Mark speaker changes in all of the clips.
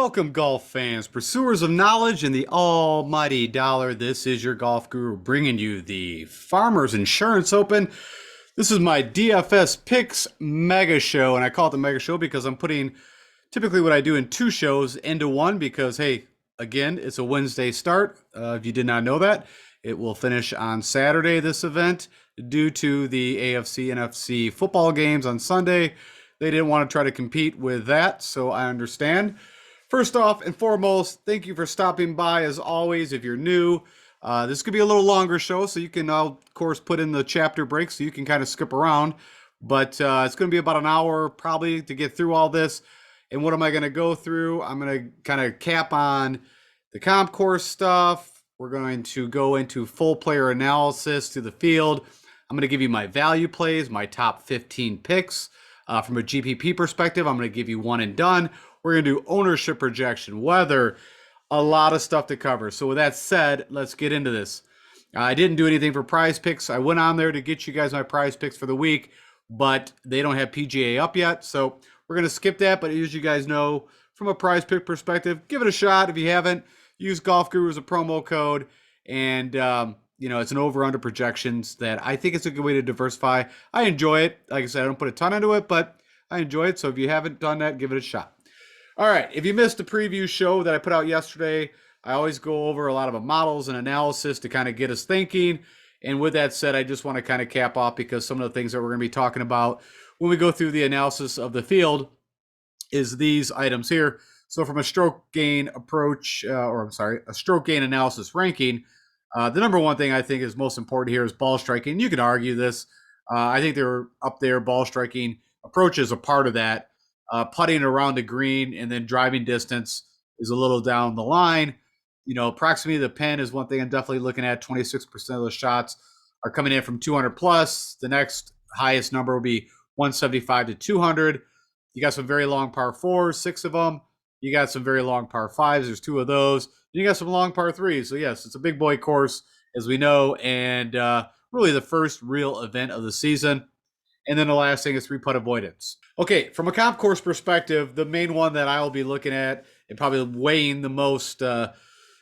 Speaker 1: Welcome, golf fans, pursuers of knowledge and the almighty dollar. This is your golf guru bringing you the Farmers Insurance Open. This is my DFS Picks Mega Show, and I call it the Mega Show because I'm putting typically what I do in two shows into one because, hey, again, it's a Wednesday start. If you did not know that, it will finish on Saturday, this event, due to the AFC NFC football games on Sunday. They didn't want to try to compete with that, so I understand. First off and foremost, thank you for stopping by as always. If you're new, this could be a little longer show, so you can, of course, put in the chapter break so you can kind of skip around. But it's going to be about an hour probably to get through all this. And what am I going to go through? I'm going to kind of cap on the comp course stuff. We're going to go into full player analysis to the field. I'm going to give you my value plays, my top 15 picks. From a GPP perspective, I'm going to give you one and done. We're going to do ownership projection, weather, a lot of stuff to cover. So with that said, let's get into this. I didn't do anything for prize picks. I went on there to get you guys my prize picks for the week, but they don't have PGA up yet. So we're going to skip that. But as you guys know, from a prize pick perspective, give it a shot. If you haven't, use Golf Guru as a promo code. And, it's an over-under projections that I think it's a good way to diversify. I enjoy it. Like I said, I don't put a ton into it, but I enjoy it. So if you haven't done that, give it a shot. All right, if you missed the preview show that I put out yesterday, I always go over a lot of models and analysis to kind of get us thinking. And with that said, I just want to kind of cap off because some of the things that we're going to be talking about when we go through the analysis of the field is these items here. So from a stroke gain approach, a stroke gain analysis ranking, the number one thing I think is most important here is ball striking. You can argue this. I think they're up there. Ball striking approach is a part of that. Putting around the green and then driving distance is a little down the line. Proximity to the pin is one thing I'm definitely looking at. 26% of the shots are coming in from 200 plus. The next highest number will be 175 to 200. You got some very long par fours, 6 of them. You got some very long par fives. There's 2 of those. You got some long par threes. So yes, it's a big boy course, as we know, and really the first real event of the season. And then the last thing is 3-putt avoidance. Okay, from a comp course perspective, the main one that I will be looking at and probably weighing the most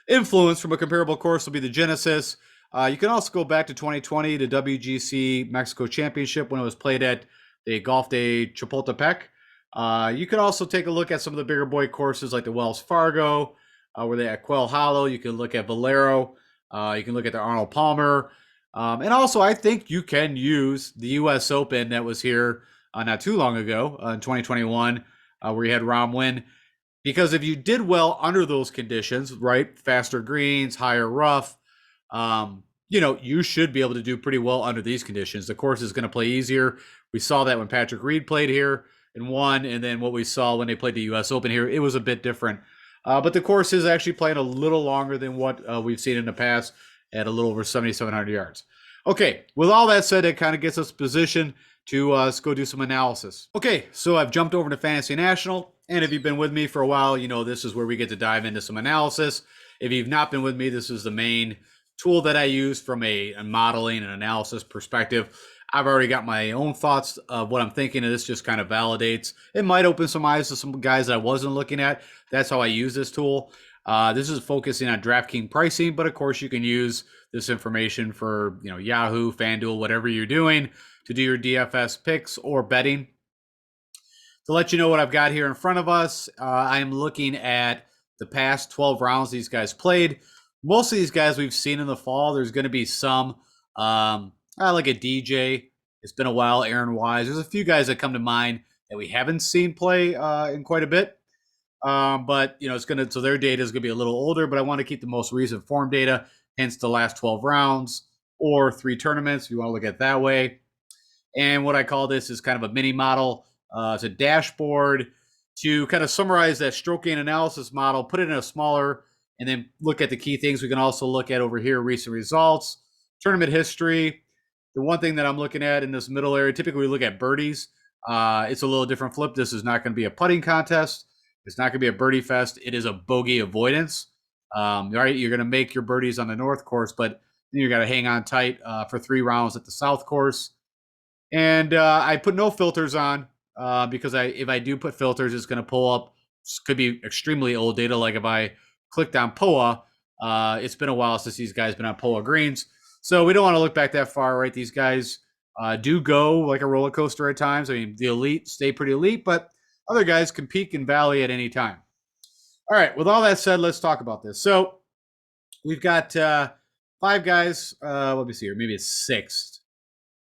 Speaker 1: influence from a comparable course will be the Genesis. You can also go back to 2020, the WGC Mexico Championship when it was played at the Golf Day Chapultepec. You can also take a look at some of the bigger boy courses like the Wells Fargo, where they at Quail Hollow. You can look at Valero. You can look at the Arnold Palmer. And also, I think you can use the U.S. Open that was here not too long ago in 2021, where you had Rahm win. Because if you did well under those conditions, right, faster greens, higher rough, you should be able to do pretty well under these conditions. The course is going to play easier. We saw that when Patrick Reed played here and won, and then what we saw when they played the U.S. Open here, it was a bit different. But the course is actually playing a little longer than what we've seen in the past at a little over 7,700 yards. Okay, with all that said, it kind of gets us positioned to let's go do some analysis. Okay, so I've jumped over to Fantasy National, and if you've been with me for a while, this is where we get to dive into some analysis. If you've not been with me, this is the main tool that I use from a modeling and analysis perspective. I've already got my own thoughts of what I'm thinking, and this just kind of validates. It might open some eyes to some guys that I wasn't looking at. That's how I use this tool. This is focusing on DraftKings pricing, but of course you can use this information for Yahoo, FanDuel, whatever you're doing to do your DFS picks or betting. To let you know what I've got here in front of us, I'm looking at the past 12 rounds these guys played. Most of these guys we've seen in the fall. There's going to be some, like a DJ. It's been a while. Aaron Wise. There's a few guys that come to mind that we haven't seen play in quite a bit. But so their data is going to be a little older, but I want to keep the most recent form data, hence the last 12 rounds or 3 tournaments, if you want to look at it that way. And what I call this is kind of a mini model. It's a dashboard to kind of summarize that stroke gain analysis model, put it in a smaller, and then look at the key things. We can also look at over here, recent results, tournament history. The one thing that I'm looking at in this middle area, typically we look at birdies. It's a little different flip. This is not going to be a putting contest. It's not going to be a birdie fest. It is a bogey avoidance. Right? You're going to make your birdies on the north course, but then you got to hang on tight for 3 rounds at the south course. And I put no filters on because if I do put filters, it's going to pull up could be extremely old data. Like if I clicked on POA, it's been a while since these guys been on POA greens. So we don't want to look back that far, right? These guys do go like a roller coaster at times. I mean, the elite stay pretty elite, but other guys can peak and valley at any time. All right, with all that said, let's talk about this. So we've got 5 guys. Let me see here. Maybe it's 6.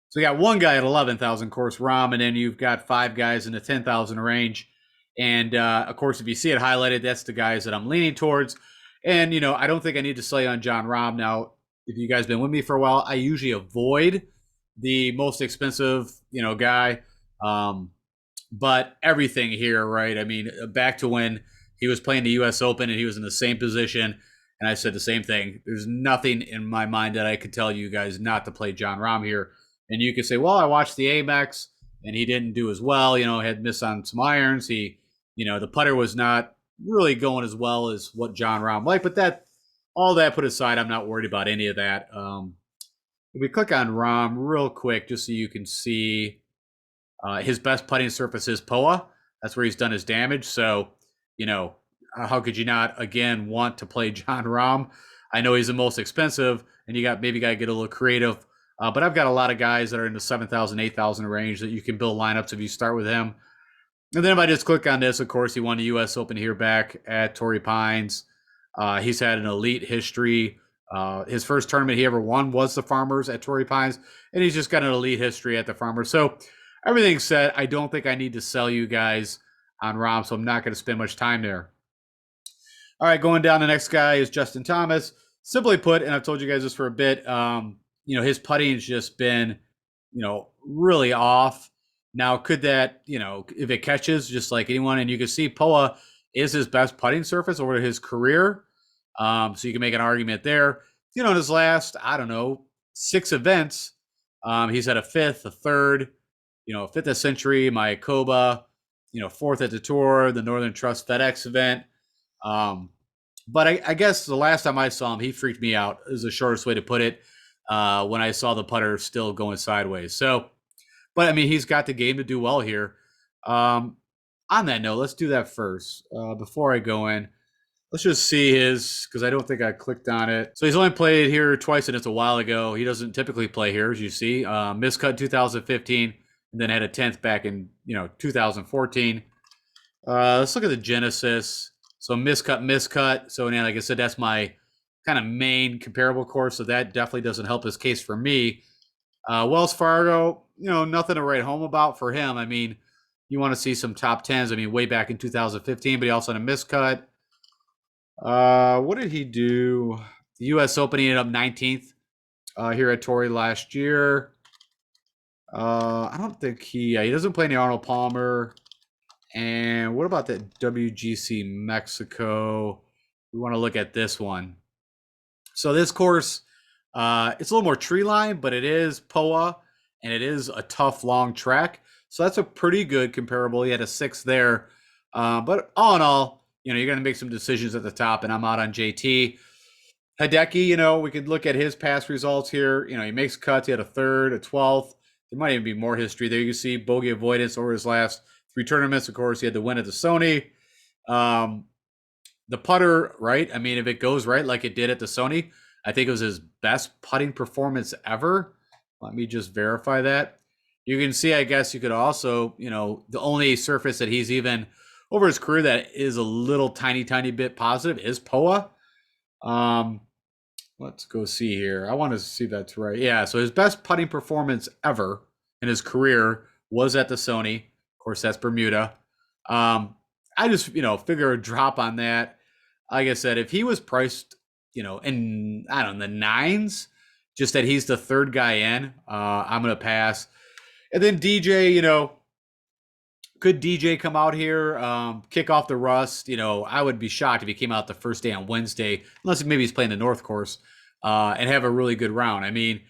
Speaker 1: So you got one guy at 11,000 course Rom, and then you've got 5 guys in the 10,000 range. And of course, if you see it highlighted, that's the guys that I'm leaning towards. And, you know, I don't think I need to sell you on Jon Rahm. Now, if you guys been with me for a while, I usually avoid the most expensive, you know, guy. But everything here, right? I mean, back to when he was playing the U.S. Open and he was in the same position. And I said the same thing. There's nothing in my mind that I could tell you guys not to play Jon Rahm here. And you could say, well, I watched the Amex and he didn't do as well. You know, had missed on some irons. He, you know, the putter was not really going as well as what Jon Rahm liked. But that, all that put aside, I'm not worried about any of that. If we click on Rahm real quick, just so you can see his best putting surface is POA. That's where he's done his damage. So, you know, how could you not, again, want to play Jon Rahm? I know he's the most expensive, and you got maybe got to get a little creative. But I've got a lot of guys that are in the 7,000, 8,000 range that you can build lineups if you start with him. And then if I just click on this, of course, he won the U.S. Open here back at Torrey Pines. He's had an elite history. His first tournament he ever won was the Farmers at Torrey Pines, and he's just got an elite history at the Farmers. So everything said, I don't think I need to sell you guys on Rahm, so I'm not going to spend much time there. All right, going down, the next guy is Justin Thomas. Simply put, and I've told you guys this for a bit, you know, his putting's just been, you know, really off. Now, could that, you know, if it catches just like anyone, and you can see POA is his best putting surface over his career. So you can make an argument there. You know, in his last, I don't know, 6 events, he's had a 5th, a 3rd, you know, 5th at Century, Mayakoba, you know, 4th at the Tour, the Northern Trust FedEx event. But I guess the last time I saw him, he freaked me out, is the shortest way to put it, when I saw the putter still going sideways. So, but I mean, he's got the game to do well here. On that note, let's do that first. Before I go in, let's just see his, because I don't think I clicked on it. So he's only played here twice, and it's a while ago. He doesn't typically play here, as you see. Miscut 2015, and then had a 10th back in, you know, 2014. Let's look at the Genesis. So miscut. So, yeah, like I said, that's my kind of main comparable course. So that definitely doesn't help his case for me. Wells Fargo, you know, nothing to write home about for him. I mean, you want to see some top 10s. I mean, way back in 2015, but he also had a miscut. What did he do? The U.S. Open, he ended up 19th here at Torrey last year. I don't think he doesn't play any Arnold Palmer. And what about that WGC Mexico? We want to look at this one. So this course, it's a little more tree line, but it is POA, and it is a tough, long track. So that's a pretty good comparable. He had a 6th there. But all in all, you know, you're going to make some decisions at the top, and I'm out on JT. Hideki, you know, we could look at his past results here. You know, he makes cuts. He had a 3rd, a 12th. There might even be more history there. You can see bogey avoidance over his last 3 tournaments. Of course, he had the win at the Sony. The putter, right? I mean, if it goes right like it did at the Sony, I think it was his best putting performance ever. Let me just verify that. You can see, I guess you could also, you know, the only surface that he's even over his career that is a little tiny bit positive is POA. Let's go see here. I want to see if that's right. Yeah, so his best putting performance ever in his career was at the Sony. Of course, that's Bermuda. I just, you know, figure a drop on that. Like I said, if he was priced, you know, in, I don't know, the 9s, just that he's the 3rd guy in, I'm going to pass. And then DJ, you know, could DJ come out here, kick off the rust? You know, I would be shocked if he came out the first day on Wednesday, unless maybe he's playing the North Course, and have a really good round. I mean,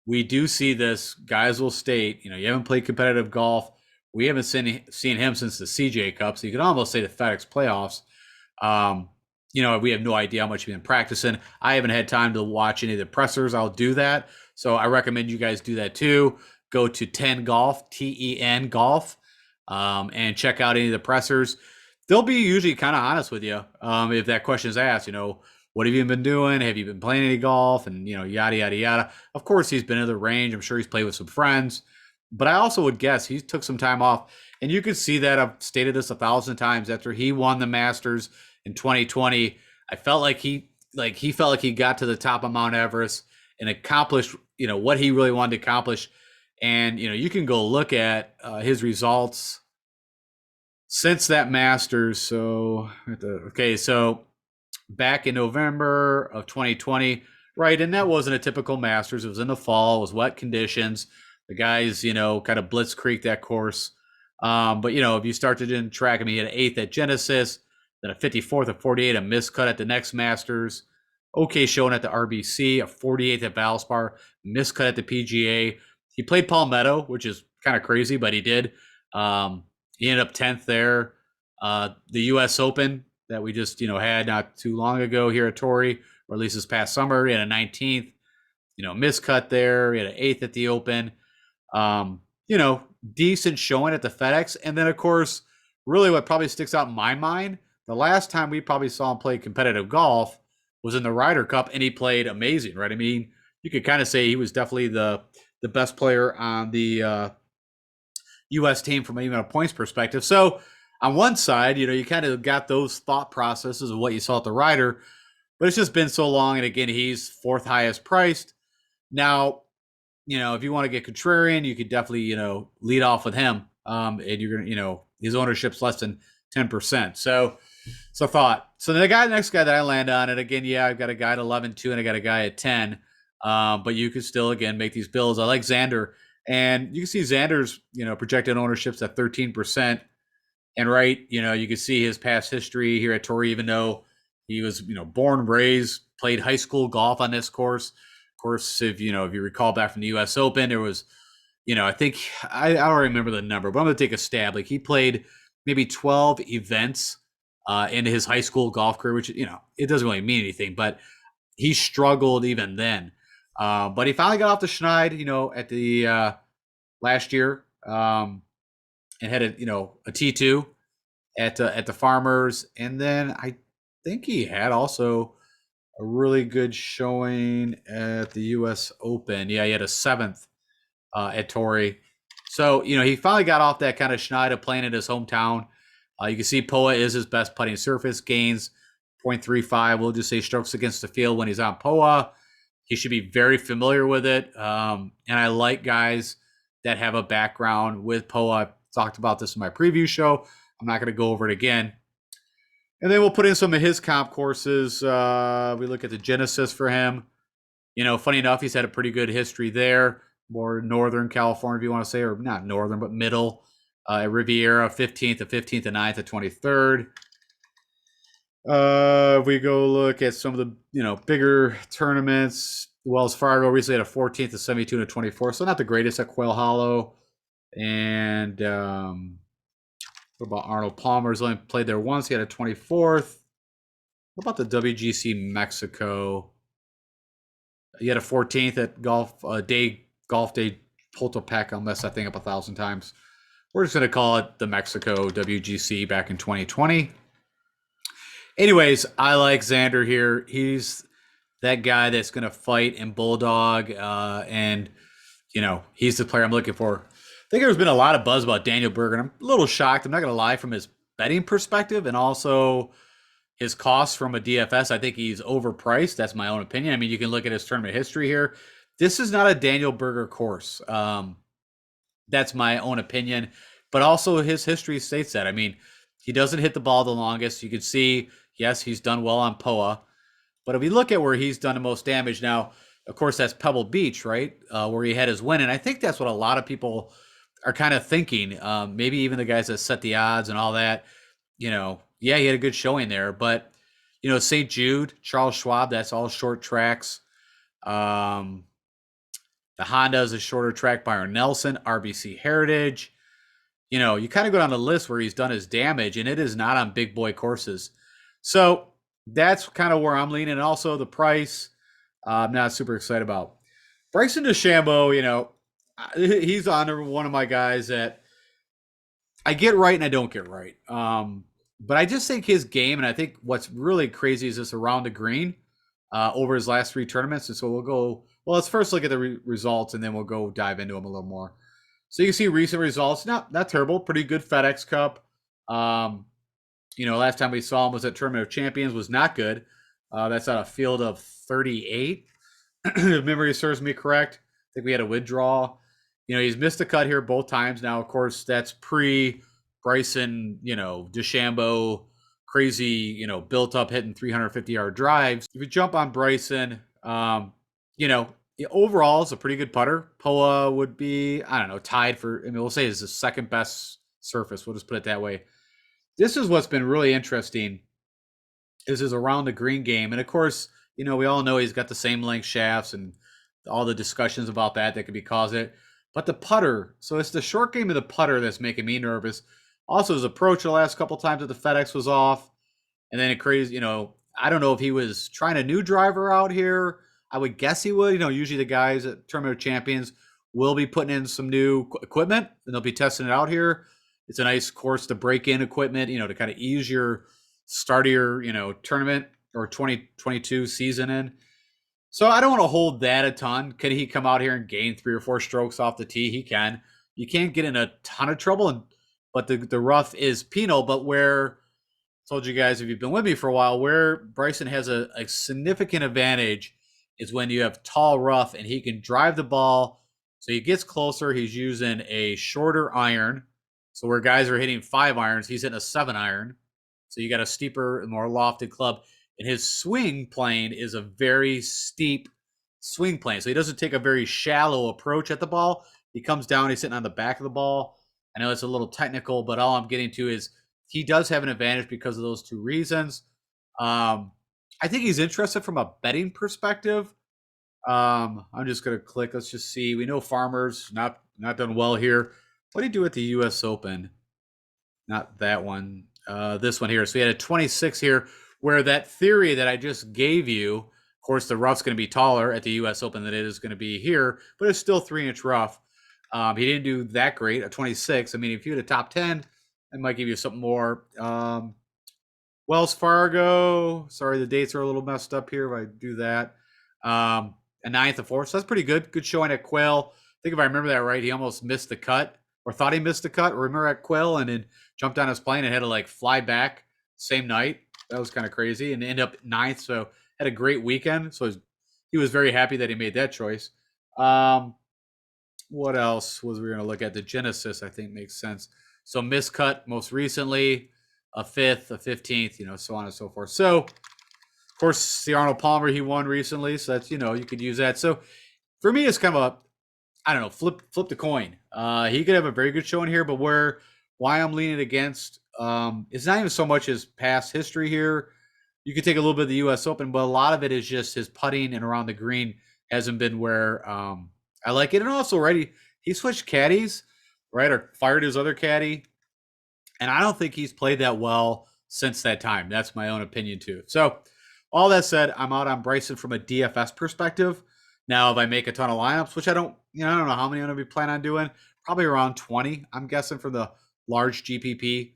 Speaker 1: we do see this. Guys will state, you know, you haven't played competitive golf. We haven't seen him since the CJ Cup, so you could almost say the FedEx playoffs. You know, we have no idea how much he's been practicing. I haven't had time to watch any of the pressers. I'll do that. So I recommend you guys do that too. Go to 10 Golf, TEN Golf, and check out any of the pressers. they'll be usually kind of honest with you. If that question is asked, what have you been doing? Have you been playing any golf? And, yada, yada, yada. Of course, he's been in the range. I'm sure he's played with some friends. But I also would guess he took some time off. And you could see that. I've stated this 1,000 times. After he won the Masters in 2020, I felt he felt like he got to the top of Mount Everest and accomplished, what he really wanted to accomplish. And, you can go look at his results since that Masters. So, okay, so back in November of 2020, right? And that wasn't a typical Masters. It was in the fall. It was wet conditions. The guys, kind of blitzkrieg that course. But, if you started in track, he had an 8th at Genesis, then a 54th, a 48, a miscut at the next Masters. Okay showing at the RBC, a 48th at Valspar, miscut at the PGA. He played Palmetto, which is kind of crazy, but he did. He ended up 10th there. The U.S. Open that we just, had not too long ago here at Torrey, or at least this past summer, he had a 19th, miscut there. He had an 8th at the Open. Decent showing at the FedEx. And then, of course, really what probably sticks out in my mind, the last time we probably saw him play competitive golf was in the Ryder Cup, and he played amazing, right? You could kind of say he was definitely the best player on the U.S. team from even a points perspective. So on one side, you kind of got those thought processes of what you saw at the Ryder, but it's just been so long. And again, he's 4th highest priced. Now, if you want to get contrarian, you could definitely, lead off with him. And you're going to, his ownership's less than 10%. So thought. So the next guy that I land on, and again, yeah, I've got a guy at 11-2 and I got a guy at 10. But you could still, again, make these builds. I like Xander. And you can see Xander's, projected ownership's at 13%. And right, you can see his past history here at Torrey, even though he was, born, raised, played high school golf on this course. Of course, if you recall back from the U.S. Open, there was, I think I don't remember the number, but I'm going to take a stab. Like he played maybe 12 events in his high school golf career, which, it doesn't really mean anything, but he struggled even then. But he finally got off the schneid, at the last year, and had a T2 at the Farmers, and then I think he had also a really good showing at the U.S. Open. Yeah, he had a 7th at Torrey. So he finally got off that kind of schneid of playing in his hometown. You can see POA is his best putting surface, gains 0.35. We'll just say strokes against the field when he's on POA. He should be very familiar with it. And I like guys that have a background with POA. I've talked about this in my preview show. I'm not going to go over it again. And then we'll put in some of his comp courses. We look at the Genesis for him. Funny enough, he's had a pretty good history there. More Northern California, if you want to say, or not Northern, but middle. At Riviera, 15th, and 9th, and 23rd. If we go look at some of the bigger tournaments, Wells Fargo recently had a 14th, a 72, and a 24. So not the greatest at Quail Hollow. And what about Arnold Palmer's only played there once? He had a 24th. What about the WGC Mexico? He had a 14th at Golf Day Poltopec. I'll mess that thing up 1,000 times. We're just going to call it the Mexico WGC back in 2020. Anyways, I like Xander here. He's that guy that's going to fight and bulldog, and he's the player I'm looking for. I think there's been a lot of buzz about Daniel Berger, and I'm a little shocked. I'm not going to lie, from his betting perspective and also his costs from a DFS. I think he's overpriced. That's my own opinion. You can look at his tournament history here. This is not a Daniel Berger course. That's my own opinion, but also his history states that. He doesn't hit the ball the longest. You can see, yes, he's done well on POA, but if we look at where he's done the most damage now, of course, that's Pebble Beach, right? Where he had his win. And I think that's what a lot of people are kind of thinking. Maybe even the guys that set the odds and all that, yeah, he had a good showing there, but St. Jude, Charles Schwab, that's all short tracks. The Honda is a shorter track. Byron Nelson, RBC Heritage. You kind of go down the list where he's done his damage, and it is not on big boy courses. So that's kind of where I'm leaning. And also the price, I'm not super excited about. Bryson DeChambeau, he's on one of my guys that I get right and I don't get right. But I just think his game, and I think what's really crazy is this around the green over his last 3 tournaments. And so we'll go, well, let's first look at the results and then we'll go dive into them a little more. So you can see recent results, not terrible, pretty good FedEx Cup. Last time we saw him was at Tournament of Champions, was not good. That's on a field of 38. If memory serves me correct. I think we had a withdrawal. He's missed a cut here both times. Now, of course, that's pre Bryson, DeChambeau, crazy, built up hitting 350-yard drives. If you jump on Bryson, overall it's a pretty good putter. Poa would be, I don't know, tied for, we'll say is the second best surface. We'll just put it that way. This is what's been really interesting is his around the green game. And of course, we all know he's got the same length shafts and all the discussions about that could be cause it. But the putter, so it's the short game of the putter that's making me nervous. Also, his approach the last couple times that the FedEx was off. And then it crazy, I don't know if he was trying a new driver out here. I would guess he would. Usually the guys at Tournament of Champions will be putting in some new equipment and they'll be testing it out here. It's a nice course to break in equipment, to kind of ease your start of your, tournament or 2022 season in. So I don't want to hold that a ton. Could he come out here and gain 3 or 4 strokes off the tee? He can. You can't get in a ton of trouble, but the rough is penal. But where I told you guys, if you've been with me for a while, where Bryson has a significant advantage is when you have tall rough and he can drive the ball. So he gets closer. He's using a shorter iron. So where guys are hitting 5 irons, he's hitting a 7 iron. So you got a steeper and more lofted club. And his swing plane is a very steep swing plane. So he doesn't take a very shallow approach at the ball. He comes down, he's sitting on the back of the ball. I know it's a little technical, but all I'm getting to is he does have an advantage because of those 2 reasons. I think he's interested from a betting perspective. I'm just going to click. Let's just see. We know Farmer's not done well here. What did he do at the U.S. Open? Not that one. This one here. So he had a 26 here, where that theory that I just gave you, of course, the rough's going to be taller at the U.S. Open than it is going to be here, but it's still 3-inch rough. He didn't do that great at 26. I mean, if you had a top 10, it might give you something more. Wells Fargo. Sorry, the dates are a little messed up here if I do that. A 9th, a 4th. So that's pretty good. Good showing at Quail. I think if I remember that right, he almost missed the cut or thought he missed the cut. Remember at Quail and then jumped on his plane and had to fly back same night. That was kind of crazy and ended up 9th. So had a great weekend. So he was very happy that he made that choice. What else was we going to look at? The Genesis, I think, makes sense. So miscut most recently, a 5th, a 15th, so on and so forth. So, of course, the Arnold Palmer, he won recently. So that's, you could use that. So for me, it's kind of flip the coin. He could have a very good showing here, but why I'm leaning against, it's not even so much his past history here. You could take a little bit of the U.S. Open, but a lot of it is just his putting and around the green hasn't been where I like it. And also, right, he switched caddies, right, or fired his other caddy. And I don't think he's played that well since that time. That's my own opinion, too. So all that said, I'm out on Bryson from a DFS perspective. Now, if I make a ton of lineups, which I don't know how many I'm going to be planning on doing, probably around 20, I'm guessing, for the large GPP.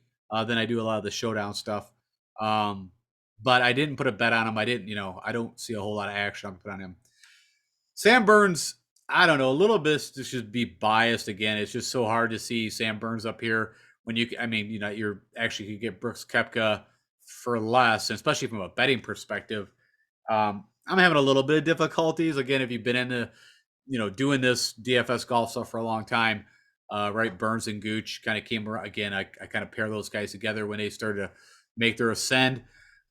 Speaker 1: Then I do a lot of the showdown stuff. But I didn't put a bet on him. I didn't, I don't see a whole lot of action I'm put on him. Sam Burns, I don't know, a little bit to just be biased again. It's just so hard to see Sam Burns up here when you're actually could get Brooks Koepka for less, and especially from a betting perspective. I'm having a little bit of difficulties. Again, if you've been in the, doing this DFS golf stuff for a long time, right? Burns and Gooch kind of came around again. I kind of pair those guys together when they started to make their ascend.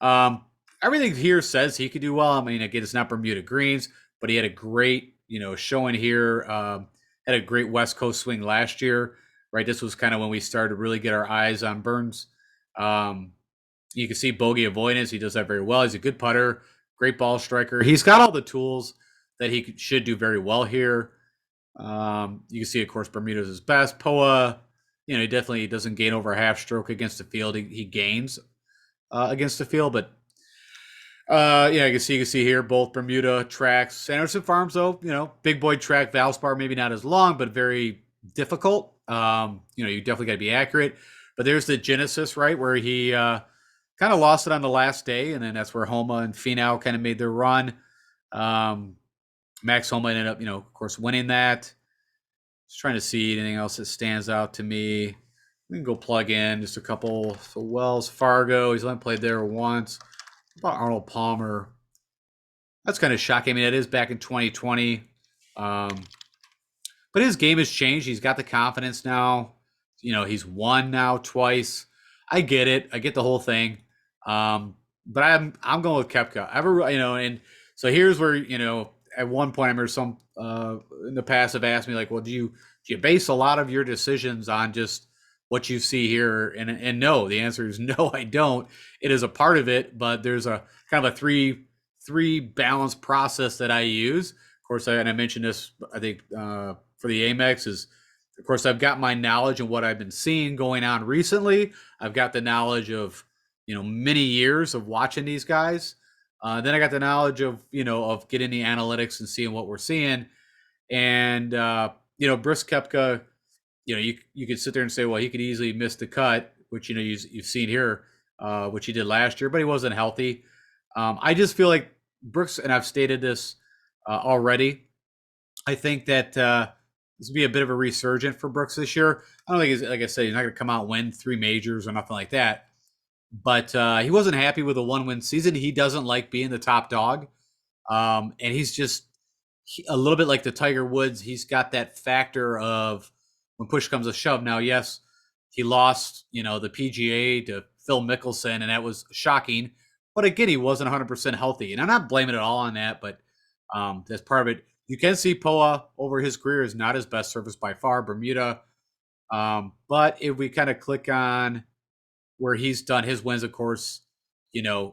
Speaker 1: Everything here says he could do well. I mean, again, it's not Bermuda greens, but he had a great, showing here. Had a great West Coast swing last year, right? This was kind of when we started to really get our eyes on Burns. You can see bogey avoidance. He does that very well. He's a good putter, great ball striker. He's got all the tools that he should do very well here. You can see, of course, Bermuda's his best. Poa, he definitely doesn't gain over a half stroke against the field. He gains against the field, but you can see here both Bermuda tracks. Sanderson Farms, though, big boy track. Valspar maybe not as long, but very difficult. You definitely got to be accurate. But there's the Genesis, right, where he kind of lost it on the last day, and then that's where Homa and Finau kind of made their run. Max Homa ended up, of course, winning that. Just trying to see anything else that stands out to me. We can go plug in just a couple. So Wells Fargo, he's only played there once. What about Arnold Palmer? That's kind of shocking. I mean, it is back in 2020. But his game has changed. He's got the confidence now. He's won now twice. I get it. I get the whole thing. But I'm going with Koepka. And so here's where, at one point I remember some in the past have asked me like, well, do you base a lot of your decisions on just what you see here? And no, the answer is no, I don't. It is a part of it, but there's a kind of a three balanced process that I use. Of course, and I mentioned this, I think, for the Amex is, of course, I've got my knowledge of what I've been seeing going on recently. I've got the knowledge of, many years of watching these guys. Then I got the knowledge of, of getting the analytics and seeing what we're seeing. And, Brooks Koepka, you could sit there and say, well, he could easily miss the cut, which, you've seen here, which he did last year, but he wasn't healthy. I just feel like Brooks, and I've stated this already, I think that this will be a bit of a resurgent for Brooks this year. I don't think, like I said, he's not going to come out and win 3 majors or nothing like that. But he wasn't happy with a 1-win season. He doesn't like being the top dog. And he's just a little bit like the Tiger Woods. He's got that factor of when push comes to shove. Now, yes, he lost, the PGA to Phil Mickelson, and that was shocking. But again, he wasn't 100% healthy. And I'm not blaming it all on that, but that's part of it. You can see Poa over his career is not his best surface by far, Bermuda. But if we kind of click on where he's done his wins, of course,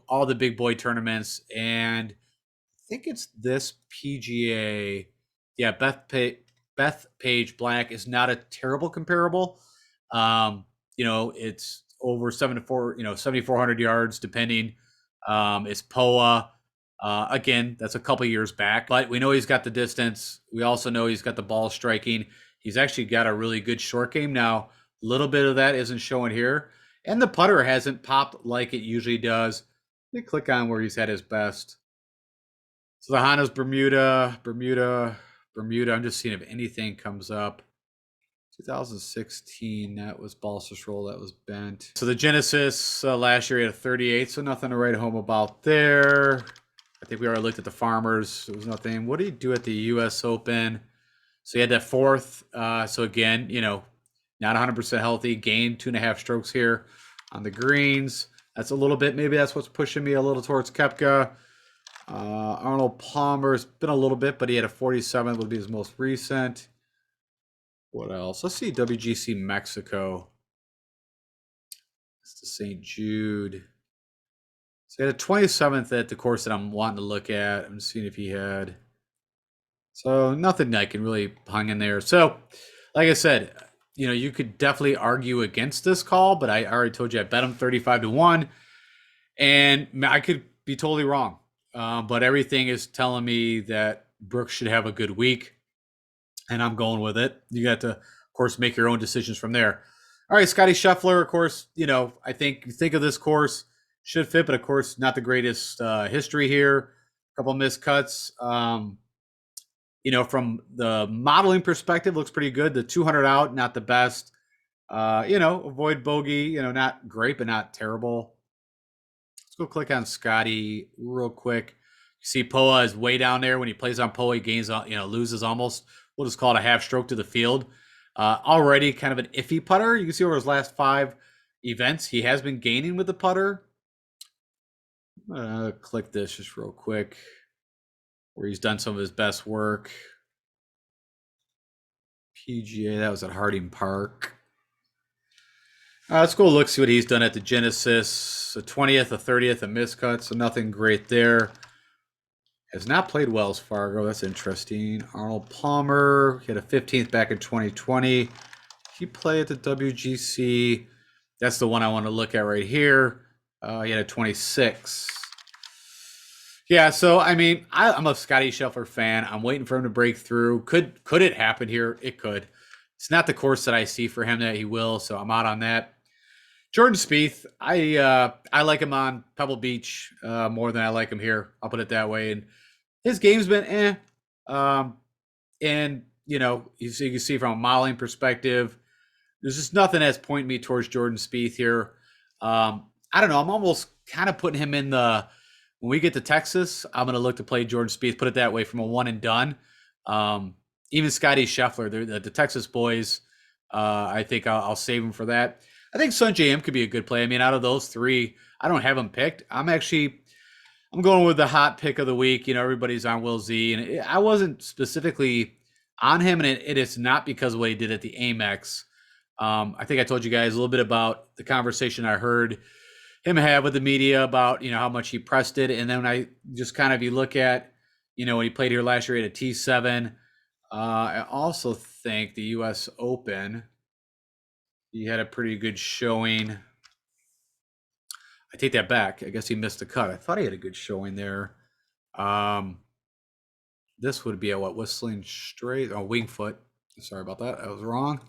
Speaker 1: all the big boy tournaments. And I think it's this PGA. Yeah, Bethpage Black is not a terrible comparable. It's over 7,400 yards, depending. It's Poa. Again, that's a couple years back, but we know he's got the distance. We also know he's got the ball striking. He's actually got a really good short game now. A little bit of that isn't showing here. And the putter hasn't popped like it usually does. Let me click on where he's had his best. So the Honda's Bermuda. I'm just seeing if anything comes up. 2016, that was Balsas roll, that was bent. So the Genesis last year he had a 38, so nothing to write home about there. I think we already looked at the Farmers. There was nothing. What did he do at the U.S. Open? So he had that 4th. So again, not 100% healthy. Gained 2.5 strokes here on the greens. That's a little bit. Maybe that's what's pushing me a little towards Koepka. Arnold Palmer's been a little bit, but he had a 47. Would be his most recent. What else? Let's see WGC Mexico. It's the St. Jude. So he had a 27th at the course that I'm wanting to look at. I'm seeing if he had. So nothing I can really hang in there. So, like I said, you could definitely argue against this call, but I already told you I bet him 35-1, and I could be totally wrong. But everything is telling me that Brooks should have a good week, and I'm going with it. You got to, of course, make your own decisions from there. All right, Scotty Scheffler, of course, I think of this course, should fit, but of course, not the greatest history here. A couple missed cuts. From the modeling perspective, looks pretty good. The 200 out, not the best. Avoid bogey, not great, but not terrible. Let's go click on Scotty real quick. You see Poa is way down there. When he plays on Poa, he gains, loses almost, we'll just call it a half stroke to the field. Already kind of an iffy putter. You can see over his last 5 events, he has been gaining with the putter. Click this just real quick, where he's done some of his best work. PGA, that was at Harding Park. Let's go look, see what he's done at the Genesis. A 20th, a 30th, a miscut, so nothing great there. Has not played Wells Fargo. That's interesting. Arnold Palmer, he had a 15th back in 2020. He played at the WGC. That's the one I want to look at right here. He had a 26. Yeah, so I mean, I'm a Scotty Scheffler fan. I'm waiting for him to break through. Could it happen here? It could. It's not the course that I see for him that he will, so I'm out on that. Jordan Spieth, I like him on Pebble Beach more than I like him here. I'll put it that way. And his game's been Um, and you can see from a modeling perspective, there's just nothing that's pointing me towards Jordan Spieth here. I don't know. I'm almost kind of putting him in the when we get to Texas, I'm going to look to play Jordan Spieth. Put it that way, from a one and done. Um, Even Scotty Scheffler, the Texas boys. I think I'll save him for that. I think Sun JM could be a good play. I mean, out of those three, I don't have him picked. I'm going with the hot pick of the week. Everybody's on Will Z, and I wasn't specifically on him, and it is not because of what he did at the Amex. I think I told you guys a little bit about the conversation I heard him have with the media about how much he pressed it, and then when I just kind of you look at when he played here last year at a T7. I also think the U.S. Open, he had a pretty good showing. I take that back. I guess he missed the cut. I thought he had a good showing there. Um, this would be a Whistling Straits? Oh, Winged Foot. Sorry about that. I was wrong.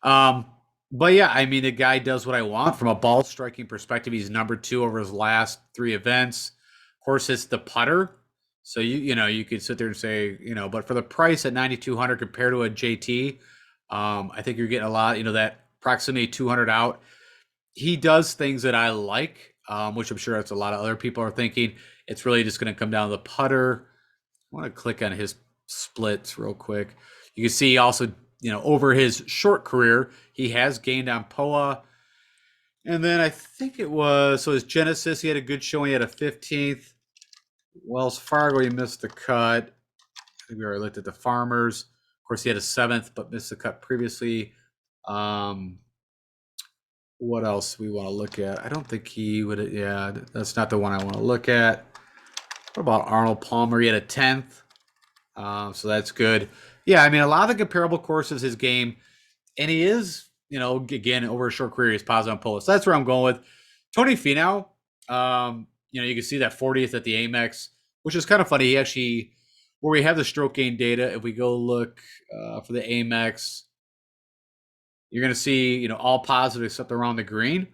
Speaker 1: Um, but yeah, I mean, the guy does what I want from a ball striking perspective. He's number 2 over his last 3 events. Of course, it's the putter. So you could sit there and say, but for the price at 9,200 compared to a JT, I think you're getting a lot. That proximity 200 out. He does things that I like, which I'm sure that's a lot of other people are thinking. It's really just going to come down to the putter. I want to click on his splits real quick. You can see also, over his short career, he has gained on POA. And then I think his Genesis, he had a good showing. He had a 15th. Wells Fargo, he missed the cut. I think we already looked at the Farmers. Of course, he had a 7th, but missed the cut previously. What else we want to look at? I don't think he would. Yeah, that's not the one I want to look at. What about Arnold Palmer? He had a 10th. So that's good. Yeah, I mean, a lot of the comparable courses, his game, and he is, again, over a short career, he's positive on pole. So that's where I'm going with. Tony Finau, you can see that 40th at the Amex, which is kind of funny. He actually, where we have the stroke gain data, if we go look for the Amex, you're going to see, all positive except around the green.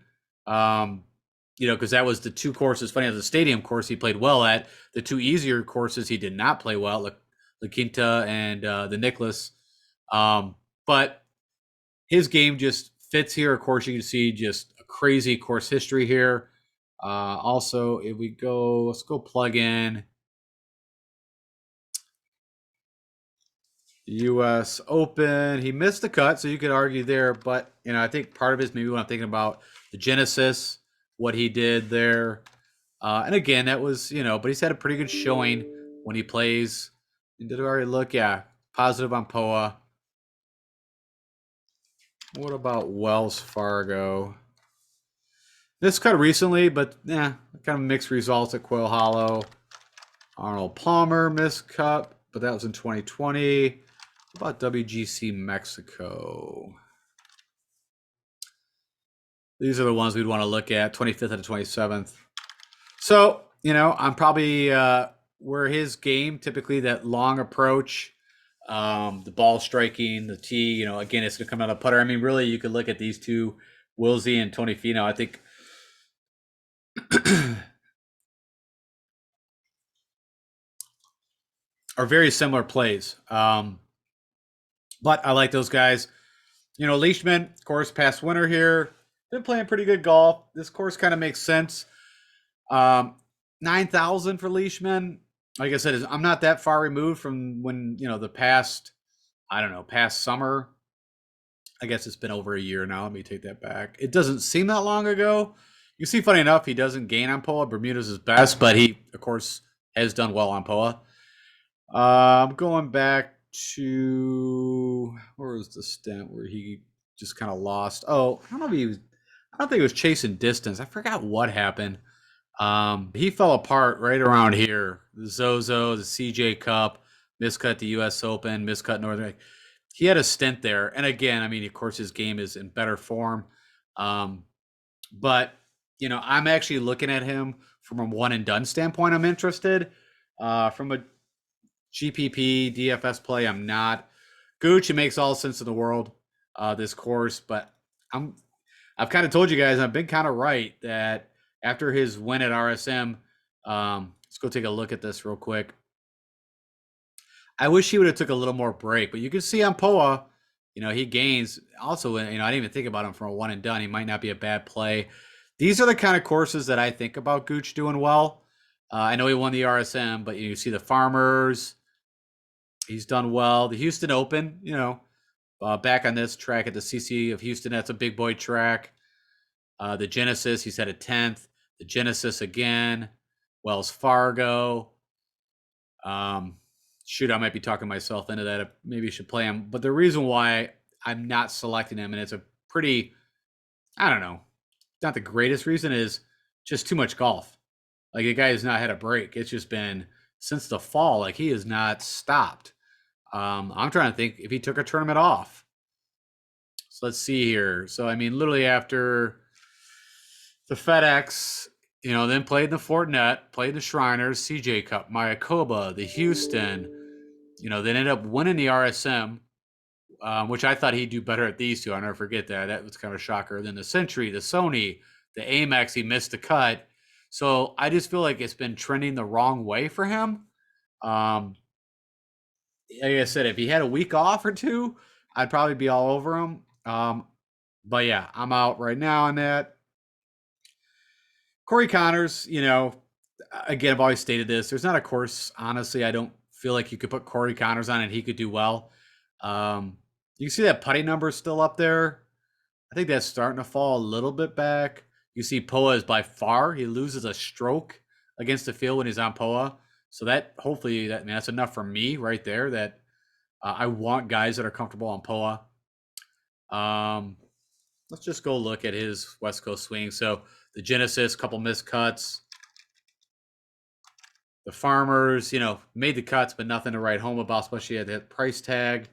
Speaker 1: Because that was the 2 courses. Funny, as the stadium course he played well at. The 2 easier courses he did not play well, like La Quinta and the Nicholas. But his game just fits here. Of course, you can see just a crazy course history here. Also, if we go, let's go plug in U.S. Open. He missed the cut, so you could argue there. But, I think part of it is maybe when I'm thinking about the Genesis, what he did there. And again, that was, but he's had a pretty good showing when he plays. And did we already look? Yeah, positive on POA. What about Wells Fargo? This cut recently, but kind of mixed results at Quail Hollow. Arnold Palmer missed cut, but that was in 2020. What about WGC Mexico? These are the ones we'd want to look at, 25th to 27th. So, I'm probably where his game, typically that long approach, the ball striking, the tee, again, it's going to come out of putter. I mean, really, you could look at these two, Wilsey and Tony Finau. I think are very similar plays. But I like those guys. Leishman, of course, past winner here. Been playing pretty good golf. This course kind of makes sense. 9,000 for Leishman. Like I said, I'm not that far removed from when, the past, I don't know, past summer. I guess it's been over a year now. Let me take that back. It doesn't seem that long ago. You see, funny enough, he doesn't gain on POA. Bermuda's his best, but he, of course, has done well on POA. I'm going back to where was the stint where he just kind of lost. Oh, I don't think he was chasing distance. I forgot what happened. He fell apart right around here. The Zozo, the CJ Cup, miscut the US Open, miscut Northern. He had a stint there. And again, I mean, of course, his game is in better form. But, I'm actually looking at him from a one and done standpoint. I'm interested. From a GPP, DFS play, I'm not. Gooch, it makes all sense in the world, this course. But I I've kind of told you guys, I've been kind of right that after his win at RSM, let's go take a look at this real quick. I wish he would have took a little more break, but you can see on Poa, he gains. Also, I didn't even think about him from a one and done. He might not be a bad play. These are the kind of courses that I think about Gooch doing well. I know he won the RSM, but you see the Farmers. He's done well. The Houston Open, back on this track at the CC of Houston. That's a big boy track. The Genesis, he's had a 10th. The Genesis again. Wells Fargo. Shoot, I might be talking myself into that. I maybe should play him. But the reason why I'm not selecting him, and it's a pretty, I don't know, not the greatest reason, is just too much golf. Like, the guy has not had a break. It's just been since the fall. Like, he has not stopped. I'm trying to think if he took a tournament off. So let's see here. So, literally after the FedEx, then played in the Fortinet, played the Shriners, CJ Cup, Mayakoba, the Houston, then ended up winning the RSM, which I thought he'd do better at these two. I'll never forget that. That was kind of a shocker. Then the Century, the Sony, the Amex, he missed the cut. So I just feel like it's been trending the wrong way for him. Like I said, if he had a week off or two, I'd probably be all over him. But yeah, I'm out right now on that. Corey Connors, again, I've always stated this. There's not a course, honestly, I don't feel like you could put Corey Connors on and he could do well. You see that putting number is still up there. I think that's starting to fall a little bit back. You see Poa is by far, he loses a stroke against the field when he's on Poa. So that, hopefully, that's enough for me right there that I want guys that are comfortable on Poa. Let's just go look at his West Coast swing. So the Genesis, couple missed cuts. The Farmers, made the cuts, but nothing to write home about, especially at that price tag.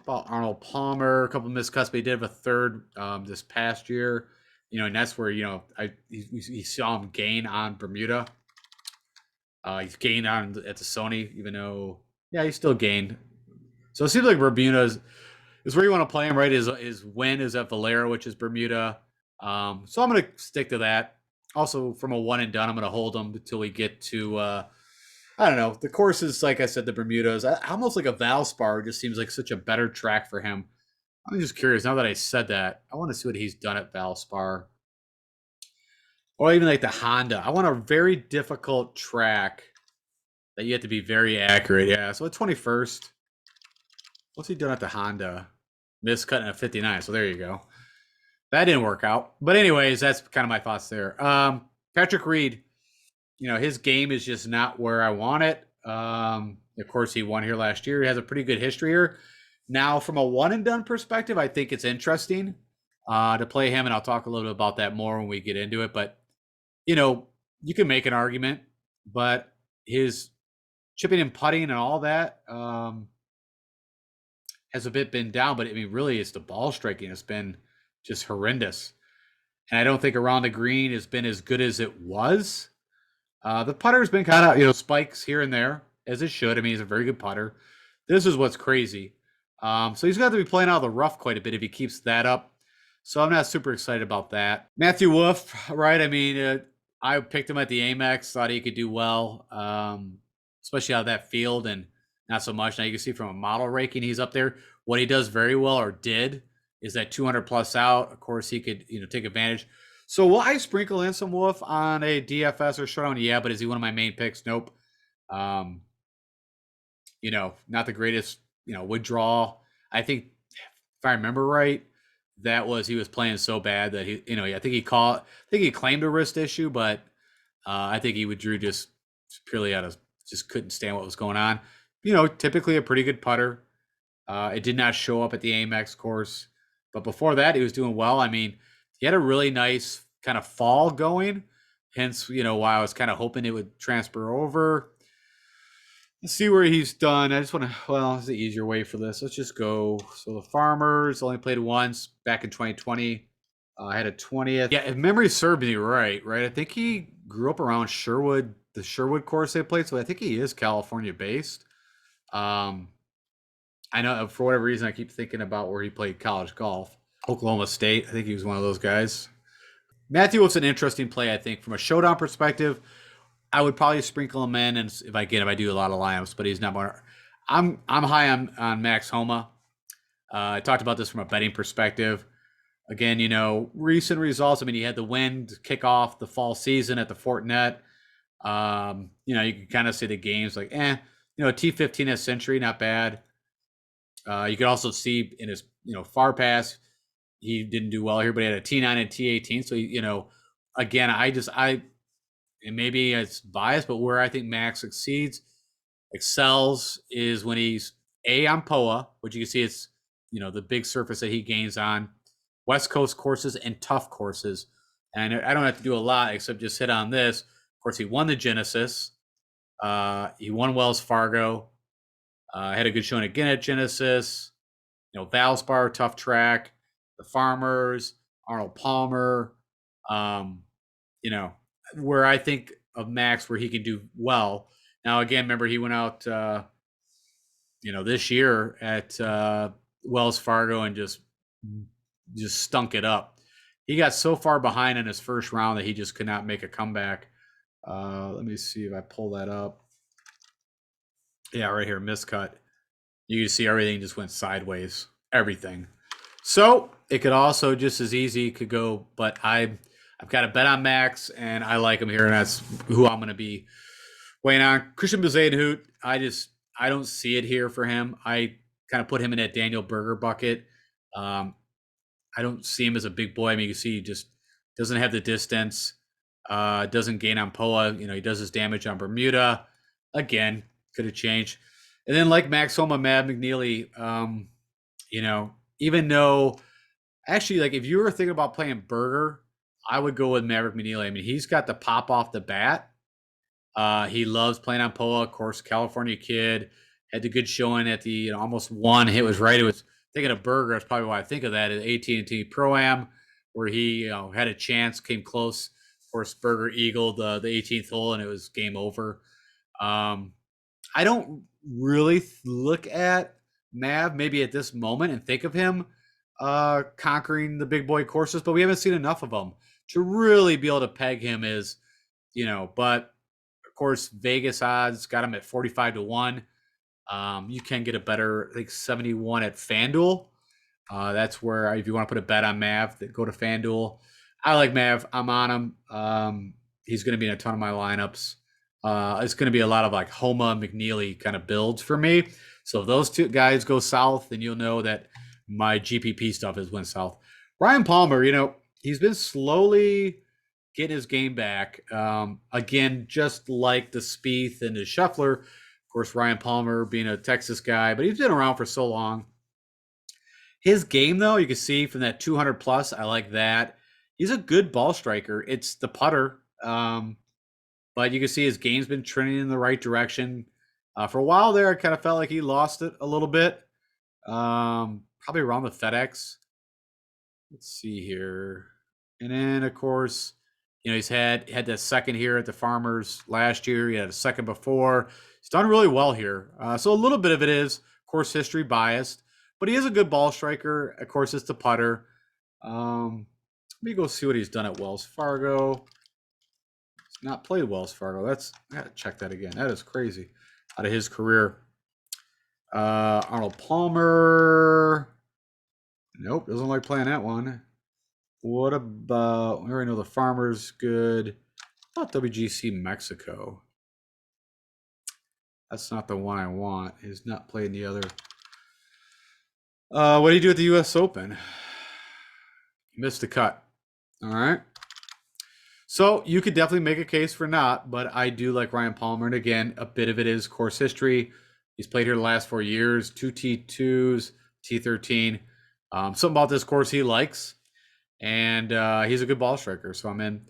Speaker 1: About Arnold Palmer, a couple missed cuts, but he did have a third this past year. And that's where, he saw him gain on Bermuda. He's gained on at the Sony, even though, yeah, he still gained. So it seems like Bermuda is where you want to play him, right? His win is at Valera, which is Bermuda. So I'm going to stick to that. Also, from a one and done, I'm going to hold him until we get to, I don't know, the courses, like I said, the Bermudas. Almost like a Valspar just seems like such a better track for him. I'm just curious, now that I said that, I want to see what he's done at Valspar. Or even like the Honda. I want a very difficult track that you have to be very accurate. Yeah, so at 21st. What's he done at the Honda? Miscut in a 59. So there you go. That didn't work out. But anyways, that's kind of my thoughts there. Patrick Reed, his game is just not where I want it. Of course, he won here last year. He has a pretty good history here. Now, from a one and done perspective, I think it's interesting to play him, and I'll talk a little bit about that more when we get into it. But, you can make an argument, but his chipping and putting and all that has a bit been down. But, really, it's the ball striking. It's been just horrendous. And I don't think around the green has been as good as it was. The putter's been kind of, spikes here and there, as it should. He's a very good putter. This is what's crazy. So he's got to be playing out of the rough quite a bit if he keeps that up. So I'm not super excited about that. Matthew Wolff, right? I picked him at the Amex, thought he could do well, especially out of that field, and not so much. Now you can see from a model ranking, he's up there. What he does very well, or did, is that 200 plus out. Of course, he could, take advantage. So will I sprinkle in some Wolff on a DFS or showdown? Yeah, but is he one of my main picks? Nope. Not the greatest, withdrawal. I think, if I remember right, he was playing so bad that he, I think he claimed a wrist issue, but I think he withdrew just purely just couldn't stand what was going on. Typically a pretty good putter. It did not show up at the Amex course, but before that, he was doing well. He had a really nice kind of fall going, hence, why I was kind of hoping it would transfer over. Let's see where he's done. I just want to, it's the easier way for this. Let's just go. So the Farmers only played once back in 2020. I had a 20th. Yeah, if memory served me right? I think he grew up around Sherwood, the Sherwood course they played. So I think he is California based. I know for whatever reason, I keep thinking about where he played college golf. Oklahoma State. I think he was one of those guys. Matthew was an interesting play, I think, from a showdown perspective. I would probably sprinkle him in, and if I do a lot of lineups, but he's not more. I'm high on Max Homa. I talked about this from a betting perspective. Again, recent results. I mean, he had the win to kick off the fall season at the Fortinet. You can kind of see the games like, T15 at Century, not bad. You could also see in his, far pass, he didn't do well here, but he had a T9 and T18. So, again, and maybe it's biased, but where I think Max excels is when he's on POA, which you can see it's, the big surface that he gains on West Coast courses and tough courses. And I don't have to do a lot except just hit on this. Of course, he won the Genesis. He won Wells Fargo. Had a good showing again at Genesis. Valspar, tough track. The Farmers, Arnold Palmer. Where I think of Max where he can do well. Now, again, remember he went out, this year at Wells Fargo and just stunk it up. He got so far behind in his first round that he just could not make a comeback. Let me see if I pull that up. Yeah, right here, miscut. You can see everything just went sideways. Everything. So it could also just as easy could go, but I've got a bet on Max, and I like him here, and that's who I'm going to be weighing on. Christian Bezuidenhout, I don't see it here for him. I kind of put him in that Daniel Berger bucket. I don't see him as a big boy. I mean, you can see he just doesn't have the distance, doesn't gain on POA. He does his damage on Bermuda. Again, could have changed. And then like Max Homa, Matt McNeely, even though actually, like if you were thinking about playing Berger, I would go with Maverick McNeely. I mean, he's got the pop off the bat. He loves playing on POA. Of course, California kid, had the good showing at the almost won. Hit was right. It was thinking of Berger. That's probably why I think of that at AT&T Pro-Am, where he had a chance, came close. Of course, Berger eagled the 18th hole, and it was game over. I don't really look at Mav maybe at this moment and think of him conquering the big boy courses, but we haven't seen enough of him to really be able to peg him as, but of course, Vegas odds got him at 45-1. You can get a better, I think 71 at FanDuel. That's where if you want to put a bet on Mav, go to FanDuel. I like Mav. I'm on him. He's going to be in a ton of my lineups. It's going to be a lot of like Homa, McNeely kind of builds for me. So if those two guys go south, then you'll know that my GPP stuff has went south. Ryan Palmer, he's been slowly getting his game back. Again, just like the Spieth and the Scheffler. Of course, Ryan Palmer being a Texas guy, but he's been around for so long. His game, though, you can see from that 200 plus, I like that. He's a good ball striker. It's the putter. But you can see his game's been trending in the right direction. For a while there, I kind of felt like he lost it a little bit. Probably around the FedEx. Let's see here. And then, of course, he's had that second here at the Farmers last year. He had a second before. He's done really well here. So a little bit of it is course history biased, but he is a good ball striker. Of course, it's the putter. Let me go see what he's done at Wells Fargo. He's not played Wells Fargo. I gotta check that again. That is crazy. Out of his career. Arnold Palmer. Nope, doesn't like playing that one. What about, we already know the Farmers good. How about WGC Mexico? That's not the one I want. He's not playing the other. What do you do at the U.S. Open? You missed the cut. All right. So you could definitely make a case for not, but I do like Ryan Palmer. And again, a bit of it is course history. He's played here the last 4 years, 2 T2s, T13. Something about this course he likes. And he's a good ball striker. So I'm in.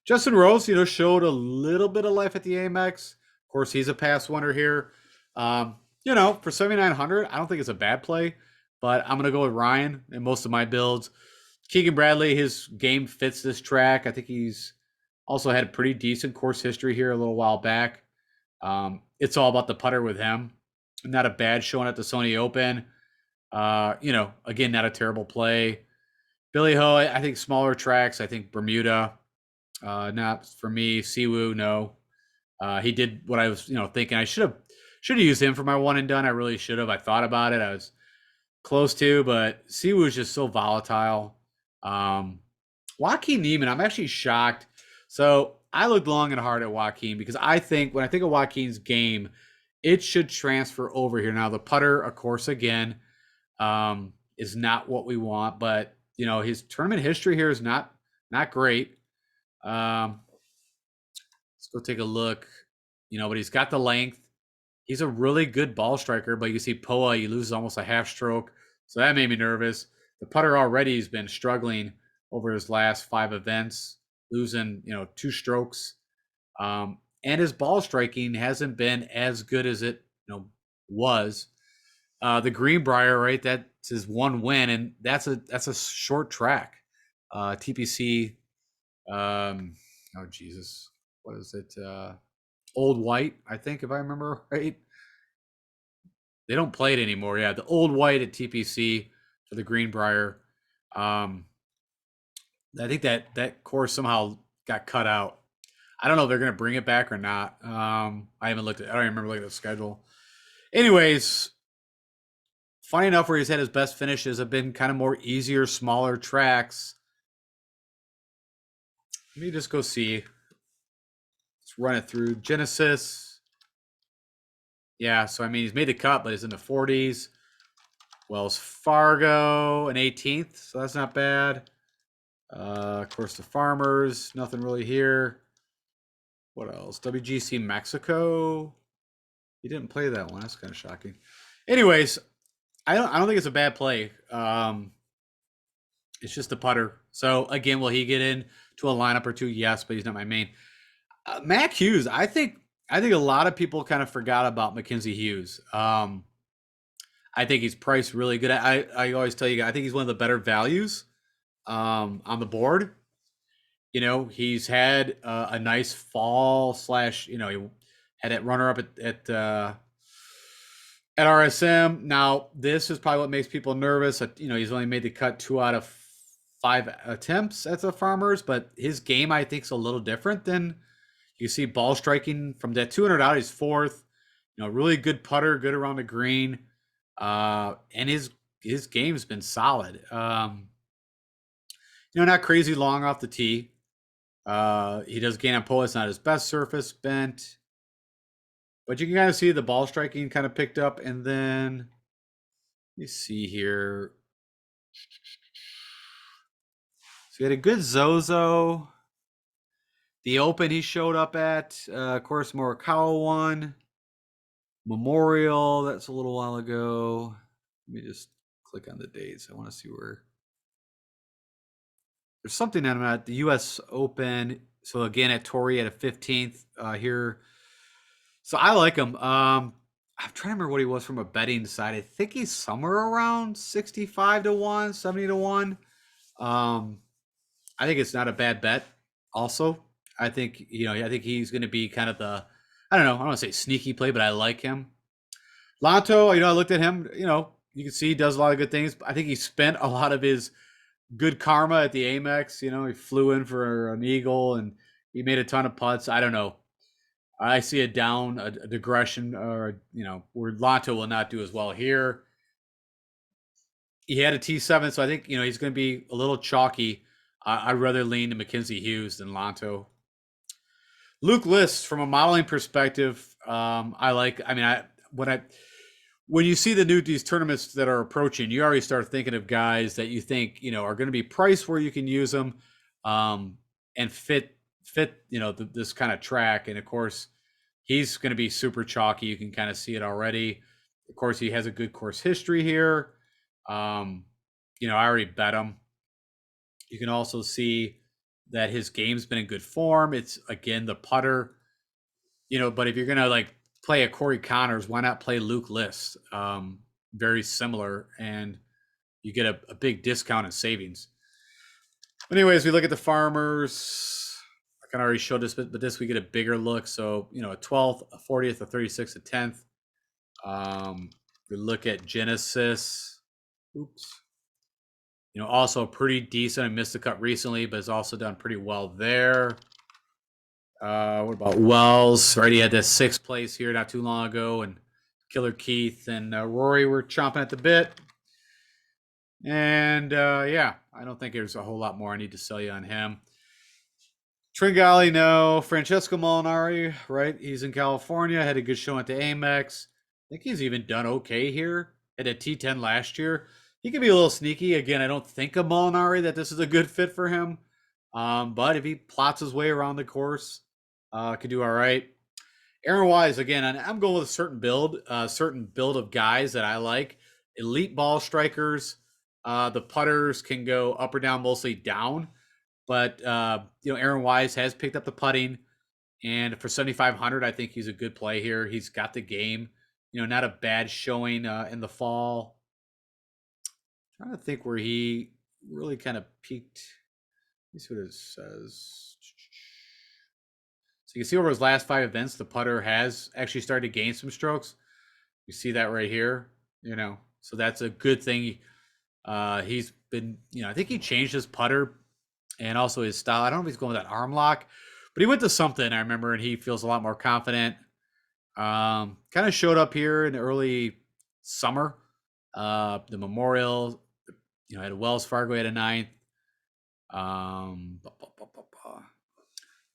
Speaker 1: Justin Rose, showed a little bit of life at the Amex. Of course, he's a past winner here. For 7,900, I don't think it's a bad play, but I'm going to go with Ryan in most of my builds. Keegan Bradley, his game fits this track. I think he's also had a pretty decent course history here a little while back. It's all about the putter with him. Not a bad showing at the Sony Open. Again, not a terrible play. Billy Ho, I think smaller tracks. I think Bermuda, not for me. Siwoo, no. He did what I was, thinking. I should have used him for my one and done. I really should have. I thought about it. I was close to, but Siwoo is just so volatile. Um, Joaquin Neiman, I'm actually shocked. So I looked long and hard at Joaquin because I think when I think of Joaquin's game, it should transfer over here. Now the putter, of course, again, is not what we want, but his tournament history here is not great. Let's go take a look. But he's got the length. He's a really good ball striker, but you see Poa, he loses almost a half stroke. So that made me nervous. The putter already has been struggling over his last 5 events, losing, 2 strokes. And his ball striking hasn't been as good as it, was. The Greenbrier, right? That's his one win, and that's a short track. TPC, oh Jesus, what is it? Old White, I think, if I remember right. They don't play it anymore. Yeah, the Old White at TPC for the Greenbrier. I think that course somehow got cut out. I don't know if they're going to bring it back or not. I haven't looked at. I don't remember looking at the schedule. Anyways, funny enough, where he's had his best finishes have been kind of more easier, smaller tracks. Let me just go see. Let's run it through Genesis. Yeah, so I mean, he's made the cut, but he's in the 40s. Wells Fargo, an 18th, so that's not bad. Of course, the Farmers, nothing really here. What else? WGC Mexico. He didn't play that one. That's kind of shocking. Anyways, I don't think it's a bad play. It's just a putter. So again, will he get in to a lineup or two? Yes, but he's not my main. Mac Hughes, I think a lot of people kind of forgot about Mackenzie Hughes. I think he's priced really good. I always tell you, I think he's one of the better values on the board. He's had a nice fall slash. He had that runner up at RSM. Now this is probably what makes people nervous. He's only made the cut 2 out of 5 attempts at the Farmers, but his game I think is a little different than you see. Ball striking from that 200 out, he's 4th. Really good putter, good around the green, and his game's been solid. Not crazy long off the tee. He does gain on pull. It's not his best surface, bent. But you can kind of see the ball striking kind of picked up. And then, let me see here. So he had a good Zozo. The Open he showed up at. Of course, Morikawa won. Memorial, that's a little while ago. Let me just click on the dates. I want to see where. There's something on at the U.S. Open. So again, at Torrey at a 15th here. So I like him. I'm trying to remember what he was from a betting side. I think he's somewhere around 65 to 1, 70 to 1. I think it's not a bad bet. Also, I think he's going to be kind of the, I don't want to say sneaky play, but I like him. Lanto, I looked at him. You can see he does a lot of good things. I think he spent a lot of his good karma at the Amex. He flew in for an eagle and he made a ton of putts. I don't know. I see a digression, or where Lanto will not do as well here. He had a T7, so I think he's going to be a little chalky. I'd rather lean to Mackenzie Hughes than Lanto. Luke List, from a modeling perspective, I like. I mean, when you see these tournaments that are approaching, you already start thinking of guys that you think are going to be priced where you can use them, and fit this kind of track. And of course, he's going to be super chalky. You can kind of see it already. Of course, he has a good course history here. I already bet him. You can also see that his game's been in good form. It's again the putter. But if you're gonna play a Corey Connors, why not play Luke List? Very similar, and you get a big discount in savings. Anyways, we look at the Farmers. I kind of already showed this, but this we get a bigger look. So a 12th, a 40th, a 36th, a 10th. We look at Genesis. Oops. Also pretty decent. I missed the cut recently, but has also done pretty well there. What about Wells? Right, he had that 6th place here not too long ago, and Killer Keith and Rory were chomping at the bit. And yeah, I don't think there's a whole lot more I need to sell you on him. Tringali, no. Francesco Molinari, right? He's in California. Had a good show at the Amex. I think he's even done okay here at a T10 last year. He could be a little sneaky. Again, I don't think of Molinari that this is a good fit for him. But if he plots his way around the course, could do all right. Aaron Wise, again, I'm going with a certain build of guys that I like. Elite ball strikers. The putters can go up or down, mostly down. But Aaron Wise has picked up the putting, and for 7,500, I think he's a good play here. He's got the game. Not a bad showing in the fall. I'm trying to think where he really kind of peaked. Let's see what it says. So you can see over his last 5 events, the putter has actually started to gain some strokes. You see that right here. So that's a good thing. He's been, I think he changed his putter and also his style. I don't know if he's going with that arm lock, but he went to something, I remember, and he feels a lot more confident. Kind of showed up here in the early summer. The Memorial, had a Wells Fargo at a 9th.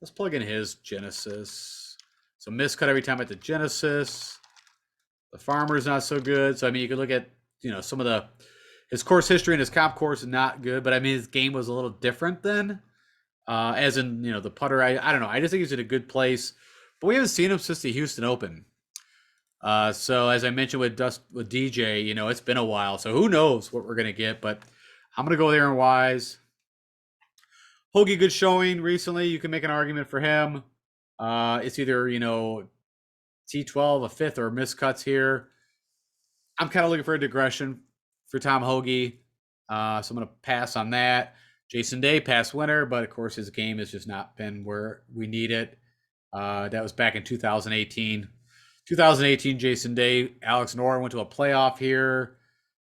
Speaker 1: Let's plug in his Genesis. So miscut every time at the Genesis. The Farmer's not so good. So, you could look at, some of his course history and his comp course is not good, but his game was a little different then. As in, the putter, I don't know. I just think he's in a good place, but we haven't seen him since the Houston Open. So as I mentioned with DJ, it's been a while, so who knows what we're going to get, but I'm going to go with Aaron Wise. Hoagie, good showing recently. You can make an argument for him. It's either, T12, a 5th, or miscuts here. I'm kind of looking for a digression for Tom Hoagie. So I'm going to pass on that. Jason Day, past winner, but of course his game has just not been where we need it. That was back in 2018. 2018, Jason Day, Alex Noren went to a playoff here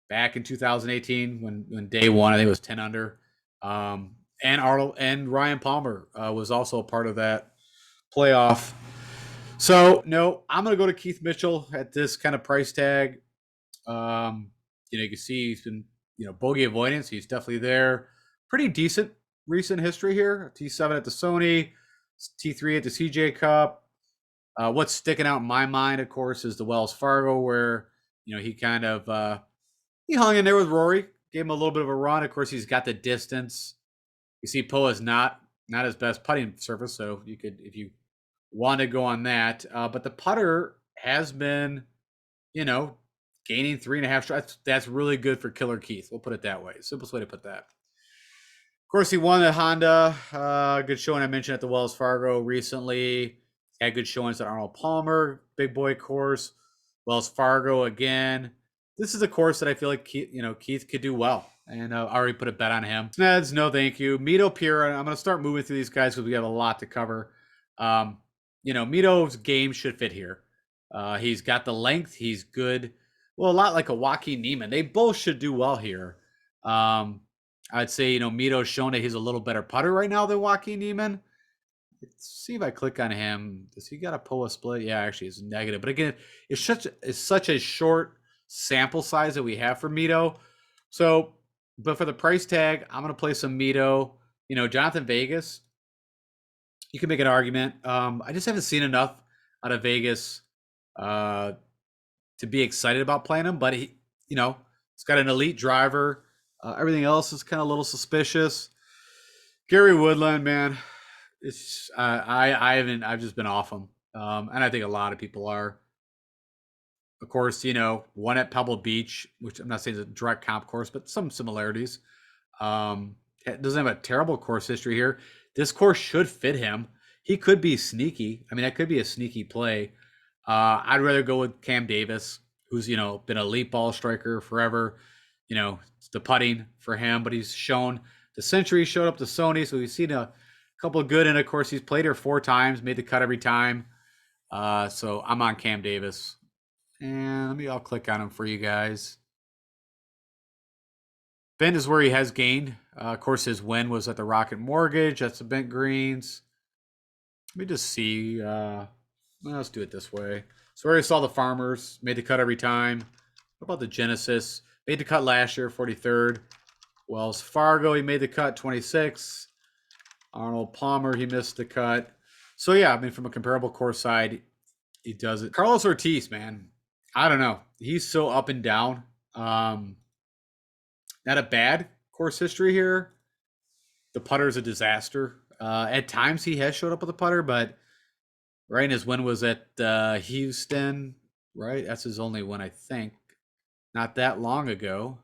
Speaker 1: back in 2018 when Day won. I think it was 10 under. And Ryan Palmer was also a part of that playoff. So no, I'm gonna go to Keith Mitchell at this kind of price tag. You can see he's been, bogey avoidance. He's definitely there. Pretty decent recent history here. T7 at the Sony, T3 at the CJ Cup. What's sticking out in my mind, of course, is the Wells Fargo, where he kind of he hung in there with Rory, gave him a little bit of a run. Of course, he's got the distance. You see, Poa is not his best putting surface, so you could, if you want to go on that. But the putter has been, gaining 3.5 strokes. That's really good for Killer Keith. We'll put it that way. Simplest way to put that. Of course, he won at Honda. Good showing, I mentioned, at the Wells Fargo recently. Had good showings at Arnold Palmer, big boy course. Wells Fargo again. This is a course that I feel like Keith could do well, and I already put a bet on him. Sneds, no thank you. Mito Pierre, I'm going to start moving through these guys because we have a lot to cover. Mito's game should fit here. He's got the length. He's good. Well, a lot like a Joaquin Niemann. They both should do well here. I'd say, Mito's shown that he's a little better putter right now than Joaquin Niemann. Let's see if I click on him. Does he got a POA split? Yeah, actually, it's negative. But again, it's such a short sample size that we have for Mito. So, but for the price tag, I'm going to play some Mito. Jonathan Vegas, you can make an argument. I just haven't seen enough out of Vegas to be excited about playing him. But he, he's got an elite driver. Everything else is kind of a little suspicious. Gary Woodland, man, it's I've just been off him, and I think a lot of people are. Of course, one at Pebble Beach, which I'm not saying is a direct comp course, but some similarities. It doesn't have a terrible course history here. This course should fit him. He could be sneaky. That could be a sneaky play. I'd rather go with Cam Davis, who's been an elite ball striker forever. It's the putting for him, but he's shown the Century showed up to Sony, so we've seen a couple of good, and of course he's played her 4 times, made the cut every time. So I'm on Cam Davis, and I'll click on him for you guys. Bent is where he has gained. Of course, his win was at the Rocket Mortgage. That's the bent greens. Let me just see. Let's do it this way. So we already saw the Farmers. Made the cut every time. What about the Genesis? Made the cut last year, 43rd. Wells Fargo, he made the cut, 26. Arnold Palmer, he missed the cut. So yeah, I mean, from a comparable course side, he does it. Carlos Ortiz, man, I don't know. He's so up and down. Um, Not a bad course history here. The putter is a disaster. At times he has showed up with a putter, but right, his win was at Houston. Right, that's his only win, I think. Not that long ago.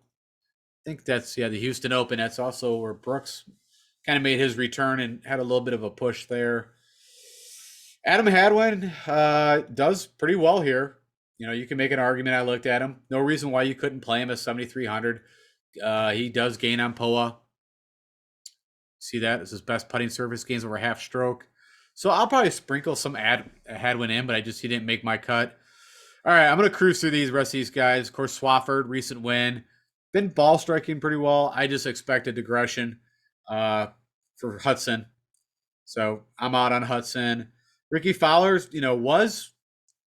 Speaker 1: I think that's the Houston Open. That's also where Brooks kind of made his return and had a little bit of a push there. Adam Hadwin does pretty well here. You know, you can make an argument. I looked at him. No reason why you couldn't play him at 7,300. He does gain on POA. See that? It's his best putting surface, gains over half stroke. So I'll probably sprinkle some Hadwin in, but he didn't make my cut. All right, I'm going to cruise through these rest of these guys. Of course, Swafford, recent win. Been ball striking pretty well. I just expected digression for Hudson. So I'm out on Hudson. Ricky Fowler's, was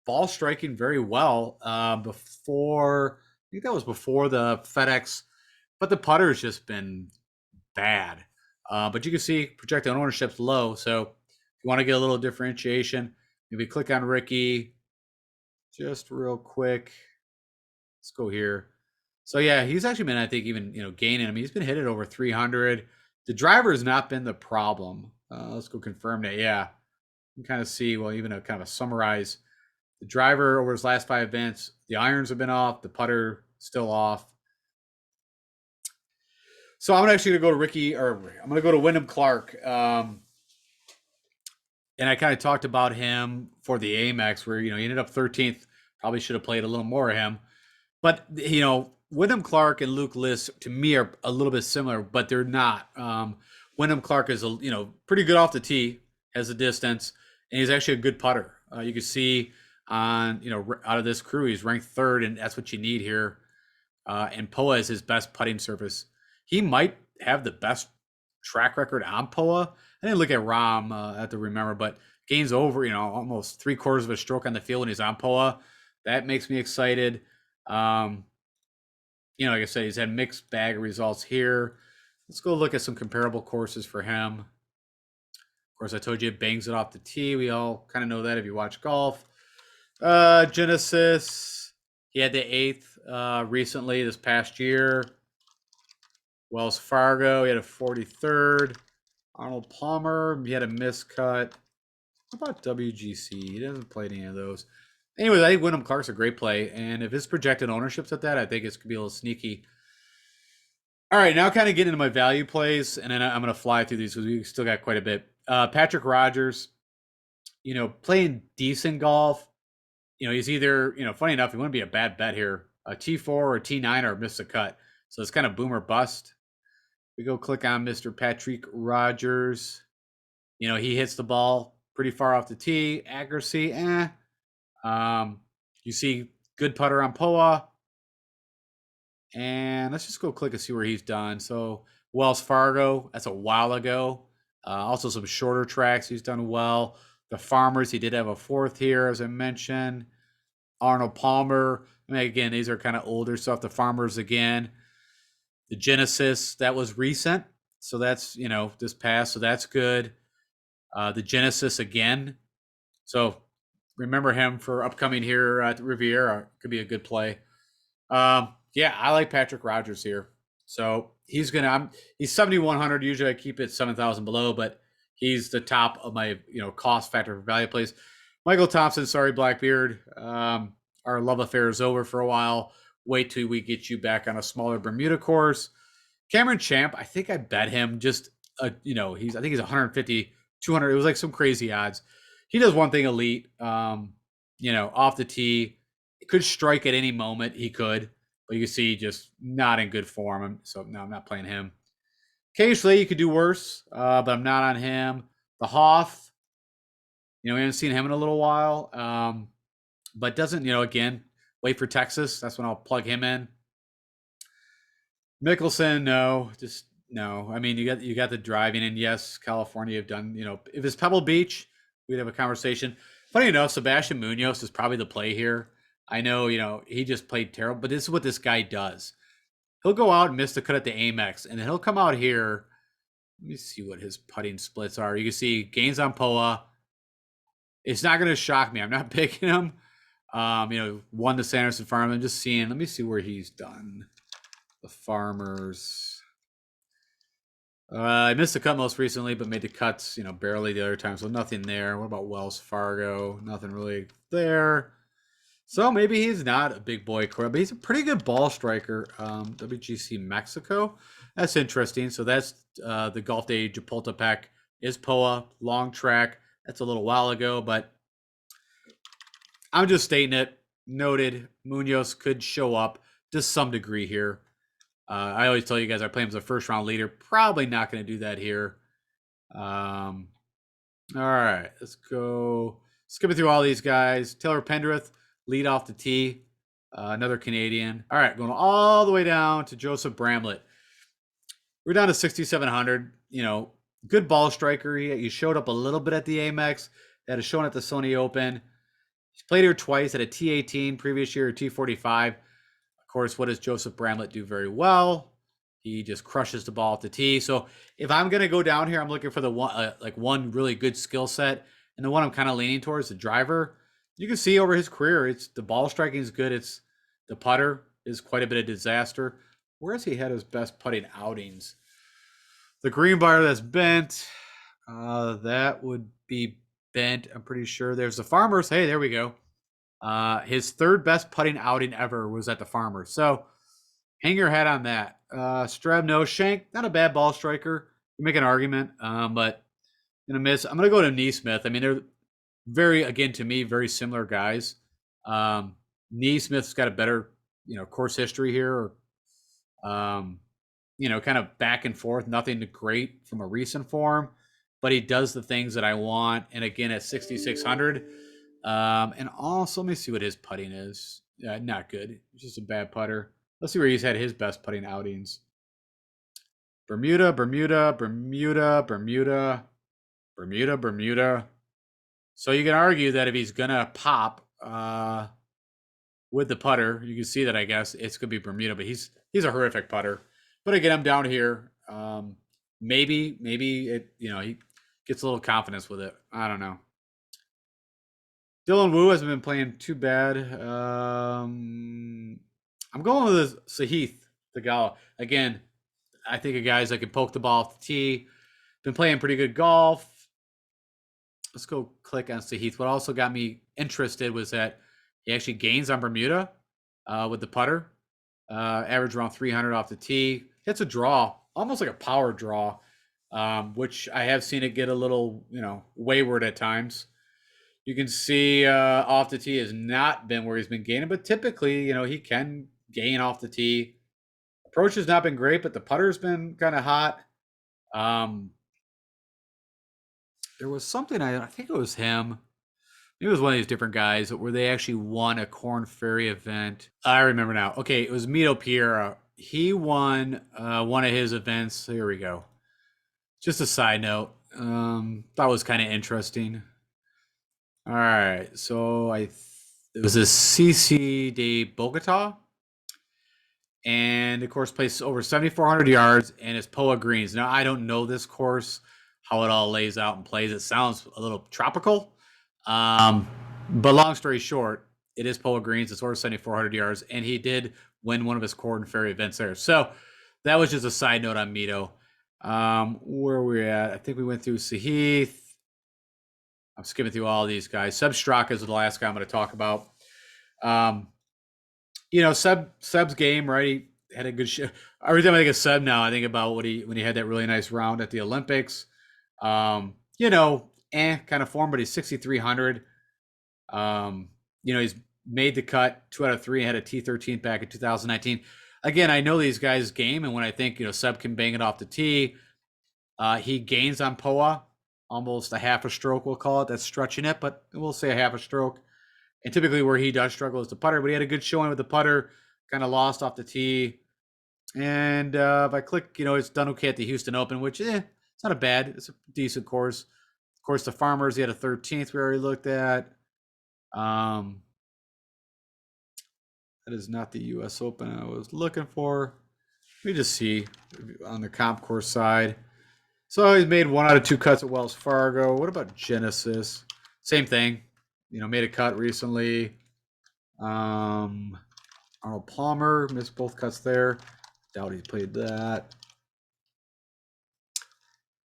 Speaker 1: ball striking very well before. I think that was before the FedEx, but the putter's just been bad. But you can see projected ownership's low. So if you want to get a little differentiation, maybe click on Ricky just real quick. Let's go here. So yeah, he's actually been, I think, even gaining. I mean, he's been hit at over 300. The driver has not been the problem. Let's go confirm that. Yeah, you can kind of see. Well, even a kind of a summarize. The driver over his last 5 events, the irons have been off. The putter still off. So I'm actually gonna go to Ricky, or I'm gonna go to Wyndham Clark. And I kind of talked about him for the Amex, where he ended up 13th. Probably should have played a little more of him. But Wyndham Clark and Luke List to me are a little bit similar, but they're not. Wyndham Clark is pretty good off the tee, has the distance, and he's actually a good putter. You can see on out of this crew, he's ranked 3rd, and that's what you need here. And POA is his best putting surface. He might have the best track record on POA. I didn't look at Rom. I have to remember, but gains over almost 3/4 of a stroke on the field when he's on POA. That makes me excited. Like I said, he's had mixed bag of results here. Let's go look at some comparable courses for him. Of course, I told you it bangs it off the tee. We all kind of know that if you watch golf. Genesis, he had the 8th recently this past year. Wells Fargo, he had a 43rd. Arnold Palmer, he had a miscut. How about WGC? He doesn't play any of those. Anyways, I think Wyndham Clark's a great play, and if his projected ownership's at that, I think it's gonna be a little sneaky. All right, now kind of getting into my value plays, and then I'm gonna fly through these because we still got quite a bit. Patrick Rogers, playing decent golf. He's either, funny enough, he wouldn't be a bad bet here. A T4 or a T9 or miss a cut. So it's kind of boom or bust. We go click on Mr. Patrick Rogers. He hits the ball pretty far off the tee. Accuracy, you see good putter on POA. And let's just go click and see where he's done. So Wells Fargo, that's a while ago. Also some shorter tracks he's done well. The Farmers, he did have a 4th here, as I mentioned. Arnold Palmer. I mean, again, these are kind of older stuff. The Farmers again. The Genesis, that was recent. So that's, this past. So that's good. The Genesis again. So remember him for upcoming here at Riviera. Could be a good play. Yeah, I like Patrick Rogers here. So he's 7,100. Usually I keep it 7,000 below, but he's the top of my cost factor for value plays. Michael Thompson, sorry Blackbeard. Our love affair is over for a while. Wait till we get you back on a smaller Bermuda course. Cameron Champ, I think I bet him just I think he's 150, 200. It was like some crazy odds. He does one thing elite. Off the tee, it could strike at any moment. He could. But you can see just not in good form. So no, I'm not playing him. Occasionally you could do worse, but I'm not on him. The Hoff, we haven't seen him in a little while. But doesn't, again, wait for Texas. That's when I'll plug him in. Mickelson, no, just no. I mean, you got the driving, and yes, California have done. If it's Pebble Beach, we'd have a conversation. Funny enough, Sebastian Munoz is probably the play here. I know, he just played terrible, but this is what this guy does. He'll go out and miss the cut at the Amex, and then he'll come out here. Let me see what his putting splits are. You can see gains on POA. It's not going to shock me. I'm not picking him. Won the Sanderson Farm. I'm just seeing. Let me see where he's done. The Farmers. I missed the cut most recently, but made the cuts, barely the other time. So nothing there. What about Wells Fargo? Nothing really there. So maybe he's not a big boy core, but he's a pretty good ball striker. WGC Mexico. That's interesting. So that's the Golf Day Chapultepec is POA, long track. That's a little while ago, but I'm just stating it. Noted. Munoz could show up to some degree here. I always tell you guys I play him as a first round leader. Probably not going to do that here. All right, let's go. Skipping through all these guys. Taylor Pendrith, lead off the tee. Another Canadian. All right, going all the way down to Joseph Bramlett. We're down to 6,700. Good ball striker. He showed up a little bit at the Amex. Had a showing at the Sony Open. He's played here twice at a T18 previous year, a T45. Of course, what does Joseph Bramlett do very well? He just crushes the ball at the tee. So if I'm going to go down here, I'm looking for the one really good skill set. And the one I'm kind of leaning towards, the driver. You can see over his career, it's the ball striking is good. It's the putter is quite a bit of disaster. Where has he had his best putting outings? The green bar that's bent. That would be bent. I'm pretty sure. There's the Farmers. Hey, there we go. His third best putting outing ever was at the Farmers. So hang your hat on that. Streb, no. Shank, not a bad ball striker. You make an argument, but gonna miss. I'm gonna go to Neesmith. I mean, they're again to me, very similar guys. Neesmith's got a better, course history here. Kind of back and forth, nothing great from a recent form, but he does the things that I want. And again, at 6,600. And also, let me see what his putting is. Not good. It's just a bad putter. Let's see where he's had his best putting outings. Bermuda. So you can argue that if he's going to pop with the putter, you can see that, I guess, it's going to be Bermuda, but he's a horrific putter. But again, I'm down here. Maybe it, he gets a little confidence with it. I don't know. Dylan Wu hasn't been playing too bad. I'm going with Sahith Theegala. Again, I think of guys that can poke the ball off the tee. Been playing pretty good golf. Let's go click on Sahith. What also got me interested was that he actually gains on Bermuda with the putter. Average around 300 off the tee. Hits a draw, almost like a power draw, which I have seen it get a little, wayward at times. You can see off the tee has not been where he's been gaining, but typically, he can gain off the tee. Approach has not been great, but the putter's been kind of hot. There was something, I think it was him. It was one of these different guys where they actually won a Corn Ferry event. I remember now. Okay, it was Mito Piera. He won one of his events. Here we go. Just a side note. Thought was kind of interesting. All right, so it was a CC de Bogota, and of course plays over 7,400 yards and it's POA greens. Now I don't know this course, how it all lays out and plays. It sounds a little tropical, but long story short, it is POA greens. It's over 7,400 yards, and he did win one of his Corn Ferry events there. So that was just a side note on Mito. Where are we at? I think we went through Sahith. I'm skipping through all these guys. Seb Straka is the last guy I'm going to talk about. Seb's game, right? He had a good show. Every time I think of Seb now, I think about when he had that really nice round at the Olympics. Kind of form, but he's 6,300. He's made the cut 2 out of 3, had a T13 back in 2019. Again, I know these guys' game, and when I think, Seb can bang it off the tee, he gains on POA. Almost a half a stroke, we'll call it. That's stretching it, but we'll say a half a stroke. And typically where he does struggle is the putter, but he had a good showing with the putter, kind of lost off the tee. And if I click, it's done okay at the Houston Open, which it's not a bad. It's a decent course. Of course, the Farmers, he had a 13th we already looked at. Um, that is not the U.S. Open I was looking for. Let me just see on the comp course side. So he's made 1 out of 2 cuts at Wells Fargo. What about Genesis? Same thing. Made a cut recently. Arnold Palmer missed both cuts there. Doubt he played that.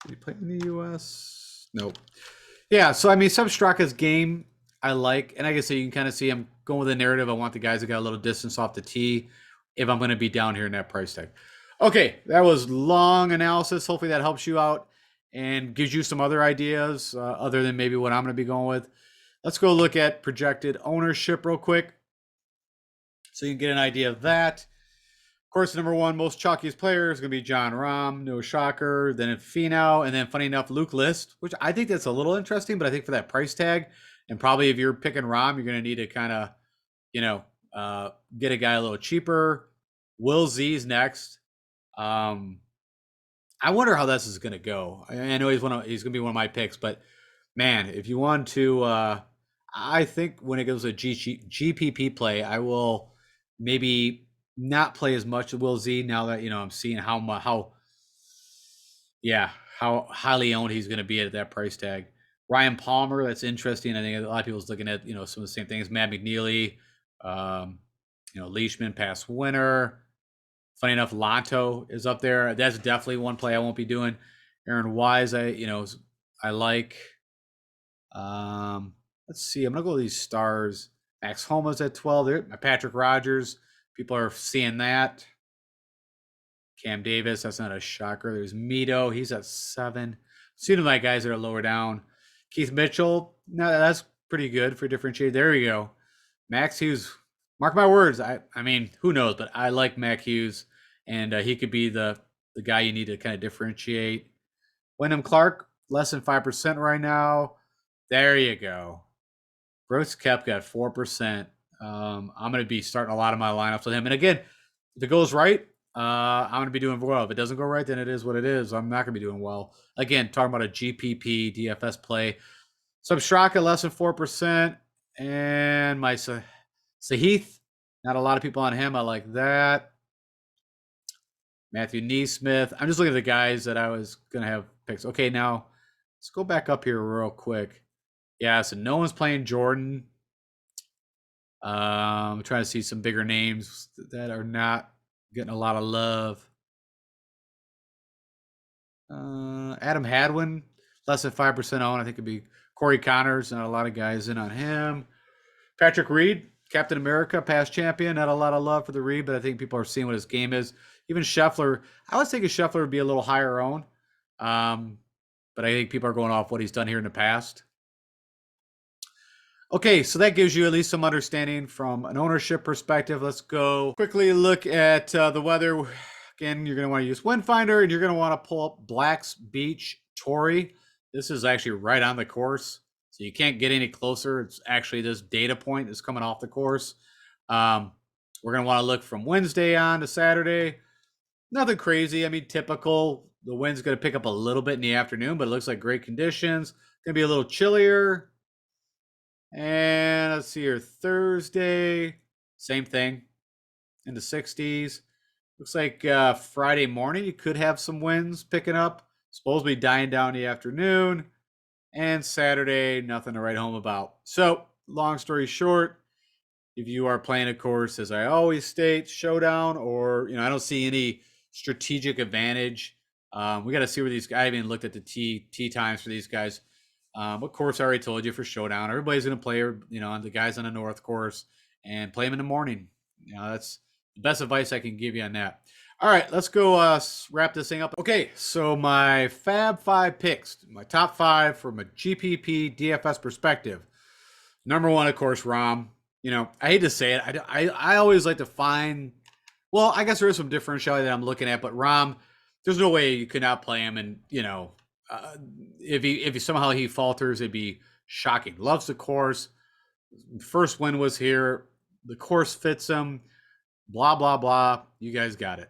Speaker 1: Did he play in the U.S.? Nope. Yeah, so I mean, Substraka's game I like, and I guess you can kind of see I'm going with a narrative. I want the guys that got a little distance off the tee if I'm going to be down here in that price tag. Okay, that was long analysis. Hopefully that helps you out and gives you some other ideas other than maybe what I'm going to be going with. Let's go look at projected ownership real quick so you can get an idea of that. Of course, number one most chalkiest player is going to be John Rahm. No shocker. Then Finau, and then funny enough, Luke List, which I think that's a little interesting, but I think for that price tag, and probably if you're picking Rahm, you're going to need to kind of, get a guy a little cheaper. Will Z's next. I wonder how this is going to go. I know he's going to be one of my picks, but man, if you want to, I think when it goes to GPP play, I will maybe not play as much Will Z now that I'm seeing how highly owned he's going to be at that price tag. Ryan Palmer, that's interesting. I think a lot of people's looking at some of the same things. Matt McNeely, Leishman, past winner. Funny enough, Lanto is up there. That's definitely one play I won't be doing. Aaron Wise, I like. Let's see. I'm gonna go with these stars. Max Homa's at 12. There, Patrick Rogers. People are seeing that. Cam Davis, that's not a shocker. There's Mito, he's at 7. Seeing my guys that are lower down. Keith Mitchell, no, that's pretty good for differentiate. There you go. Max Hughes, mark my words. I mean, who knows, but I like Mac Hughes, and he could be the guy you need to kind of differentiate. Wyndham Clark, less than 5% right now. There you go. Brooks Koepka 4%. I'm going to be starting a lot of my lineups with him. And again, if it goes right, I'm going to be doing well. If it doesn't go right, then it is what it is. I'm not going to be doing well. Again, talking about a GPP DFS play. Substraka less than 4%. And my Sahith, not a lot of people on him. I like that. Matthew Neesmith. I'm just looking at the guys that I was going to have picks. Okay, now let's go back up here real quick. Yeah, so no one's playing Jordan. I'm trying to see some bigger names that are not getting a lot of love. Adam Hadwin, less than 5% owned. I think it'd be Corey Connors. Not a lot of guys in on him. Patrick Reed, Captain America, past champion. Not a lot of love for the Reed, but I think people are seeing what his game is. Even Scheffler, I was thinking Scheffler would be a little higher owned. But I think people are going off what he's done here in the past. Okay, so that gives you at least some understanding from an ownership perspective. Let's go quickly look at the weather. Again, you're going to want to use Windfinder, and you're going to want to pull up Black's Beach Torrey. This is actually right on the course, so you can't get any closer. It's actually this data point is coming off the course. We're going to want to look from Wednesday on to Saturday. Nothing crazy. I mean, typical. The wind's going to pick up a little bit in the afternoon, but it looks like great conditions. Going to be a little chillier. And let's see here, Thursday, same thing, in the 60s. Looks like Friday morning, you could have some winds picking up. Supposed to be dying down in the afternoon. And Saturday, nothing to write home about. So, long story short, if you are playing a course, as I always state, showdown, or, I don't see any strategic advantage. We got to see where these guys, I haven't looked at the tee times for these guys. What course I already told you for showdown. Everybody's going to play, on the guys on the North course and play them in the morning. That's the best advice I can give you on that. All right, let's go wrap this thing up. Okay, so my Fab 5 picks, my top 5 from a GPP DFS perspective. Number 1, of course, Rahm. I hate to say it. I always like to find, well, I guess there is some differentiality that I'm looking at, but Rahm, there's no way you could not play him. And, if somehow he falters, it'd be shocking. Loves the course. First win was here. The course fits him. Blah, blah, blah. You guys got it.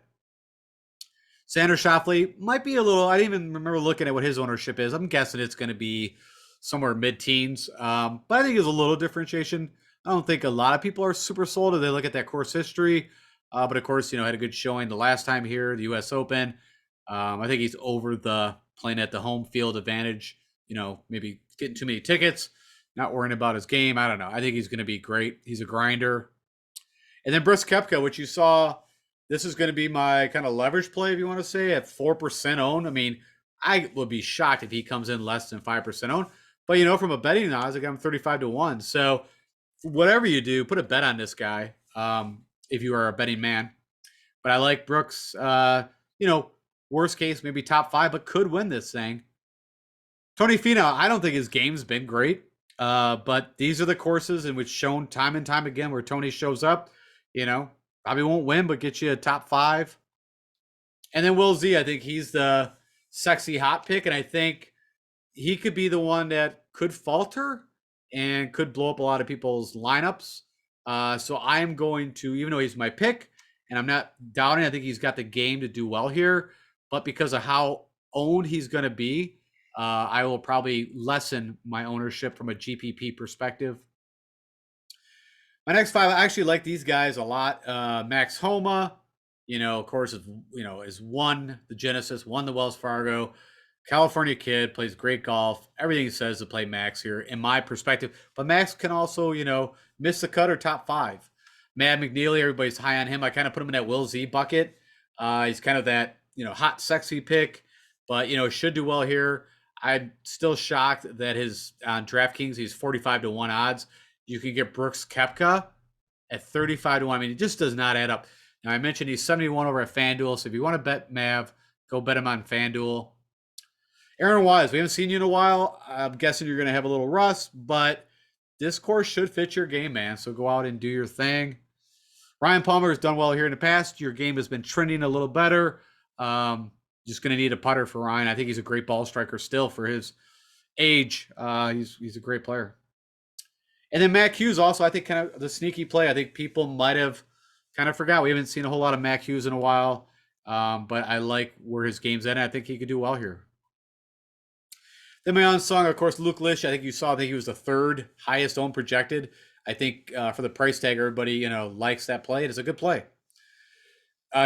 Speaker 1: Xander Schauffele might be a little. I didn't even remember looking at what his ownership is. I'm guessing it's going to be somewhere mid-teens. But I think there's a little differentiation. I don't think a lot of people are super sold if they look at that course history. But of course, had a good showing the last time here, the U.S. Open. I think he's over the playing at the home field advantage. Maybe getting too many tickets, not worrying about his game. I don't know. I think he's going to be great. He's a grinder. And then Brooks Koepka, which you saw, this is going to be my kind of leverage play, if you want to say, at 4% owned. I mean, I would be shocked if he comes in less than 5% owned. But, from a betting odds, I got him 35 to 1. So whatever you do, put a bet on this guy if you are a betting man. But I like Brooks, worst case, maybe top 5, but could win this thing. Tony Finau, I don't think his game's been great. But these are the courses in which shown time and time again where Tony shows up. Probably won't win, but get you a top 5. And then Will Z, I think he's the sexy hot pick, and I think he could be the one that could falter and could blow up a lot of people's lineups. So I'm going to, even though he's my pick, and I'm not doubting, I think he's got the game to do well here, but because of how owned he's going to be, I will probably lessen my ownership from a GPP perspective. My next 5, I actually like these guys a lot. Max Homa, of course, is won the Genesis, won the Wells Fargo. California kid, plays great golf. Everything says to play Max here, in my perspective. But Max can also, miss the cut or top 5. Matt McNeely, everybody's high on him. I kind of put him in that Will Z bucket. He's kind of that, hot, sexy pick, but, should do well here. I'm still shocked that his on DraftKings, he's 45 to 1 odds. You can get Brooks Koepka at 35 to 1. I mean, it just does not add up. Now, I mentioned he's 71 over at FanDuel, so if you want to bet Mav, go bet him on FanDuel. Aaron Wise, we haven't seen you in a while. I'm guessing you're going to have a little rust, but this course should fit your game, man, so go out and do your thing. Ryan Palmer has done well here in the past. Your game has been trending a little better. Just going to need a putter for Ryan. I think he's a great ball striker still for his age. He's a great player. And then Mac Hughes also, I think, kind of the sneaky play. I think people might have kind of forgot. We haven't seen a whole lot of Mac Hughes in a while, but I like where his game's at. I think he could do well here. Then my unsung, of course, Luke Lish. I think you saw, I think he was the 3rd highest owned projected. I think for the price tag, everybody, likes that play. It is a good play.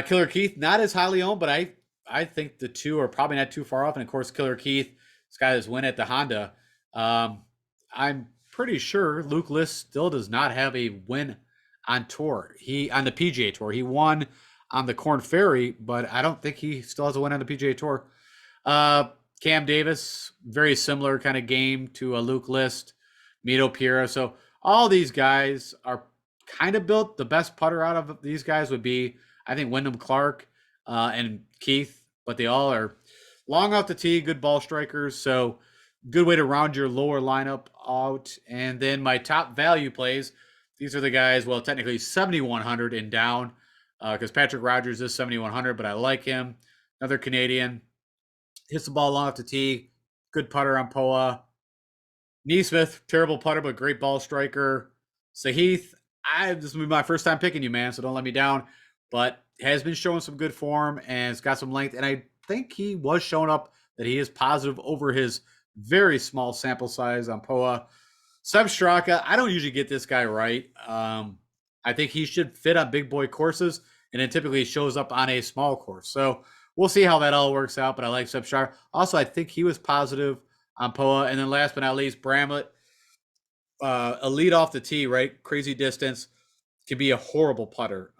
Speaker 1: Killer Keith, not as highly owned, but I think the two are probably not too far off. And of course, Killer Keith, this guy has win at the Honda. I'm pretty sure Luke List still does not have a win on tour. On the PGA Tour. He won on the Korn Ferry, but I don't think he still has a win on the PGA Tour. Cam Davis, very similar kind of game to a Luke List, Mito Pereira. So all these guys are kind of built. The best putter out of these guys would be, I think, Wyndham Clark and Keith, but they all are long off the tee, good ball strikers. So good way to round your lower lineup out. And then my top value plays, these are the guys, well, technically 7,100 and down, because Patrick Rogers is 7,100, but I like him. Another Canadian. Hits the ball long off the tee. Good putter on Poa. Neesmith, terrible putter, but great ball striker. Sahith, this will be my first time picking you, man, so don't let me down. But has been showing some good form and it's got some length. And I think he was showing up that he is positive over his very small sample size on Poa. Seb Straka, I don't usually get this guy right. I think he should fit on big boy courses, and then typically shows up on a small course. So we'll see how that all works out, but I like Seb Straka. Also, I think he was positive on Poa. And then last but not least, Bramlett, a lead off the tee, right? Crazy distance. Can be a horrible putter.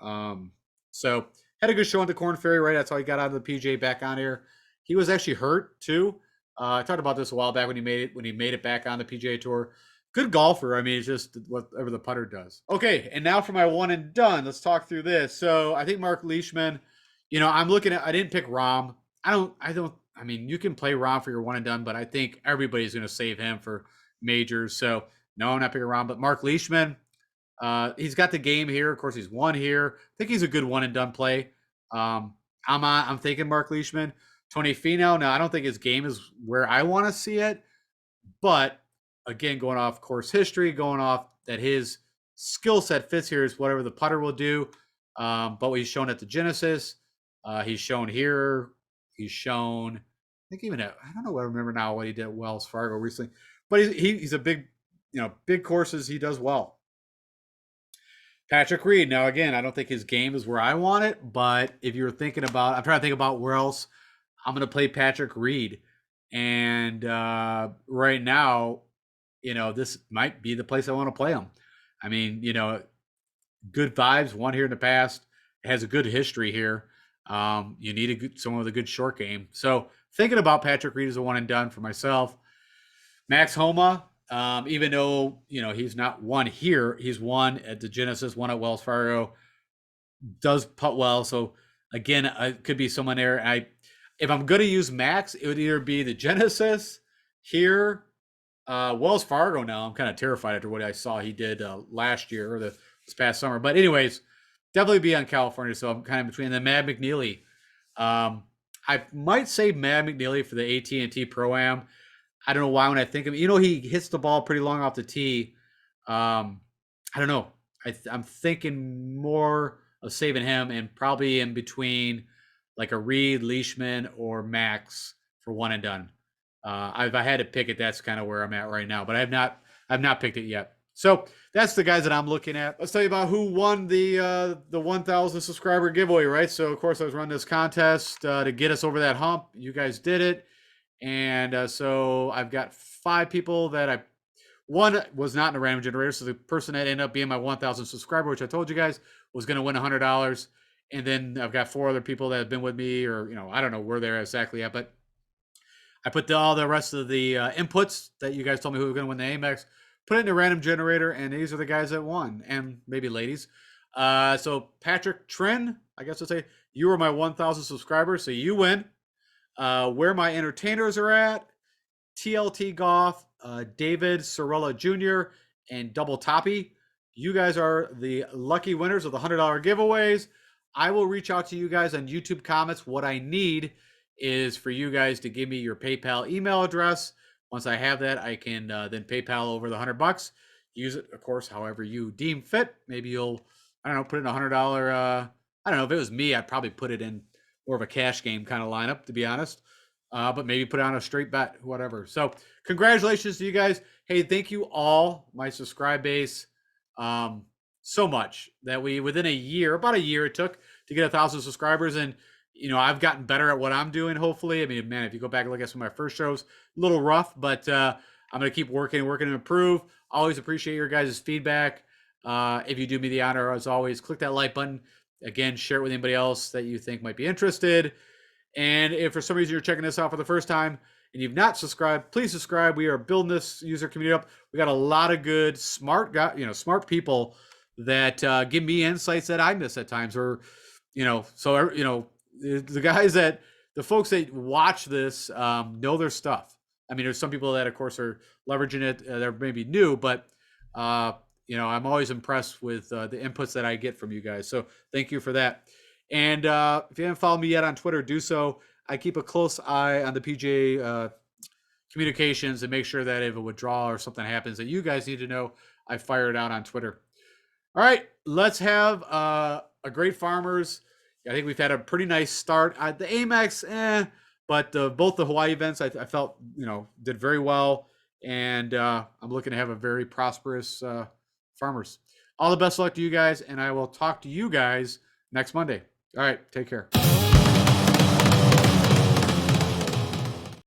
Speaker 1: So had a good show on the Korn Ferry, right? That's how he got out of the PGA back on here. He was actually hurt too. I talked about this a while back when he made it back on the PGA Tour. Good golfer. I mean, it's just whatever the putter does. Okay, and now for my one and done. Let's talk through this. So I think Mark Leishman, I'm looking at, I didn't pick Rahm. I mean, you can play Rahm for your one and done, but I think everybody's going to save him for majors. So no, I'm not picking Rahm, but Mark Leishman, he's got the game here. Of course, he's won here. I think he's a good one and done play. I'm thinking Mark Leishman. Tony Finau, now I don't think his game is where I want to see it, but again, going off course history, going off that his skill set fits here is whatever the putter will do. But what he's shown at the Genesis, he's shown here He's shown, I think even I don't know. I remember now what he did at Wells Fargo recently, but he's a big, big courses. He does well. Patrick Reed. Now, again, I don't think his game is where I want it, but if you're thinking about, I'm trying to think about where else I'm going to play Patrick Reed. And right now, this might be the place I want to play him. I mean, good vibes, won here in the past, has a good history here. You need someone with a good short game. So thinking about Patrick Reed as a one and done for myself. Max Homa, even though he's not won here, he's won at the Genesis, won at Wells Fargo, does putt well. So again, it could be someone there. If I'm going to use Max, it would either be the Genesis here, Wells Fargo. Now I'm kind of terrified after what I saw he did last year or this past summer. But anyways, definitely be on California. So I'm kind of between the Mad McNeely. I might say Mad McNeely for the AT&T Pro-Am. I don't know why when I think of it, he hits the ball pretty long off the tee. I don't know. I'm thinking more of saving him and probably in between like a Reed, Leishman, or Max for one and done. If I had to pick it, that's kind of where I'm at right now. But I've not picked it yet. So that's the guys that I'm looking at. Let's tell you about who won the 1,000 subscriber giveaway, right? So of course I was running this contest to get us over that hump. You guys did it. And so I've got 5 people that one was not in a random generator. So the person that ended up being my 1,000 subscriber, which I told you guys was going to win $100. And then I've got 4 other people that have been with me, or, I don't know where they're exactly at, but I put all the rest of the inputs that you guys told me who were going to win the Amex, put it in a random generator, and these are the guys that won, and maybe ladies. So Patrick Trin, I guess I'll say, you were my 1,000 subscribers, so you win. Where my entertainers are at, TLT Golf, David Sorella Jr., and Double Toppy. You guys are the lucky winners of the $100 giveaways. I will reach out to you guys on YouTube comments. What I need is for you guys to give me your PayPal email address. Once I have that, I can then PayPal over the $100. Use it, of course, however you deem fit. Maybe you'll, I don't know, put in a $100. I don't know, if it was me, I'd probably put it in more of a cash game kind of lineup, to be honest. But maybe put on a straight bet, whatever. So congratulations to you guys. Hey, thank you all, my subscribe base, so much that we, within a year, about a year it took to get 1,000 subscribers. And, I've gotten better at what I'm doing, hopefully. I mean, man, if you go back and look at some of my first shows, a little rough, but I'm going to keep working and improve. Always appreciate your guys' feedback. If you do me the honor, as always, click that like button. Again, share it with anybody else that you think might be interested. And if for some reason you're checking this out for the first time and you've not subscribed, please subscribe. We are building this user community up. We got a lot of good, smart smart people that give me insights that I miss at times, or, the guys the folks that watch this know their stuff. I mean, there's some people that, of course, are leveraging it. They're maybe new, but, I'm always impressed with the inputs that I get from you guys. So thank you for that. And if you haven't followed me yet on Twitter, do so. I keep a close eye on the PGA communications and make sure that if a withdrawal or something happens that you guys need to know, I fire it out on Twitter. All right, let's have a great Farmers. I think we've had a pretty nice start. The Amex, but both the Hawaii events I felt, did very well. And I'm looking to have a very prosperous Farmers. All the best luck to you guys, and I will talk to you guys next Monday. All right, take care.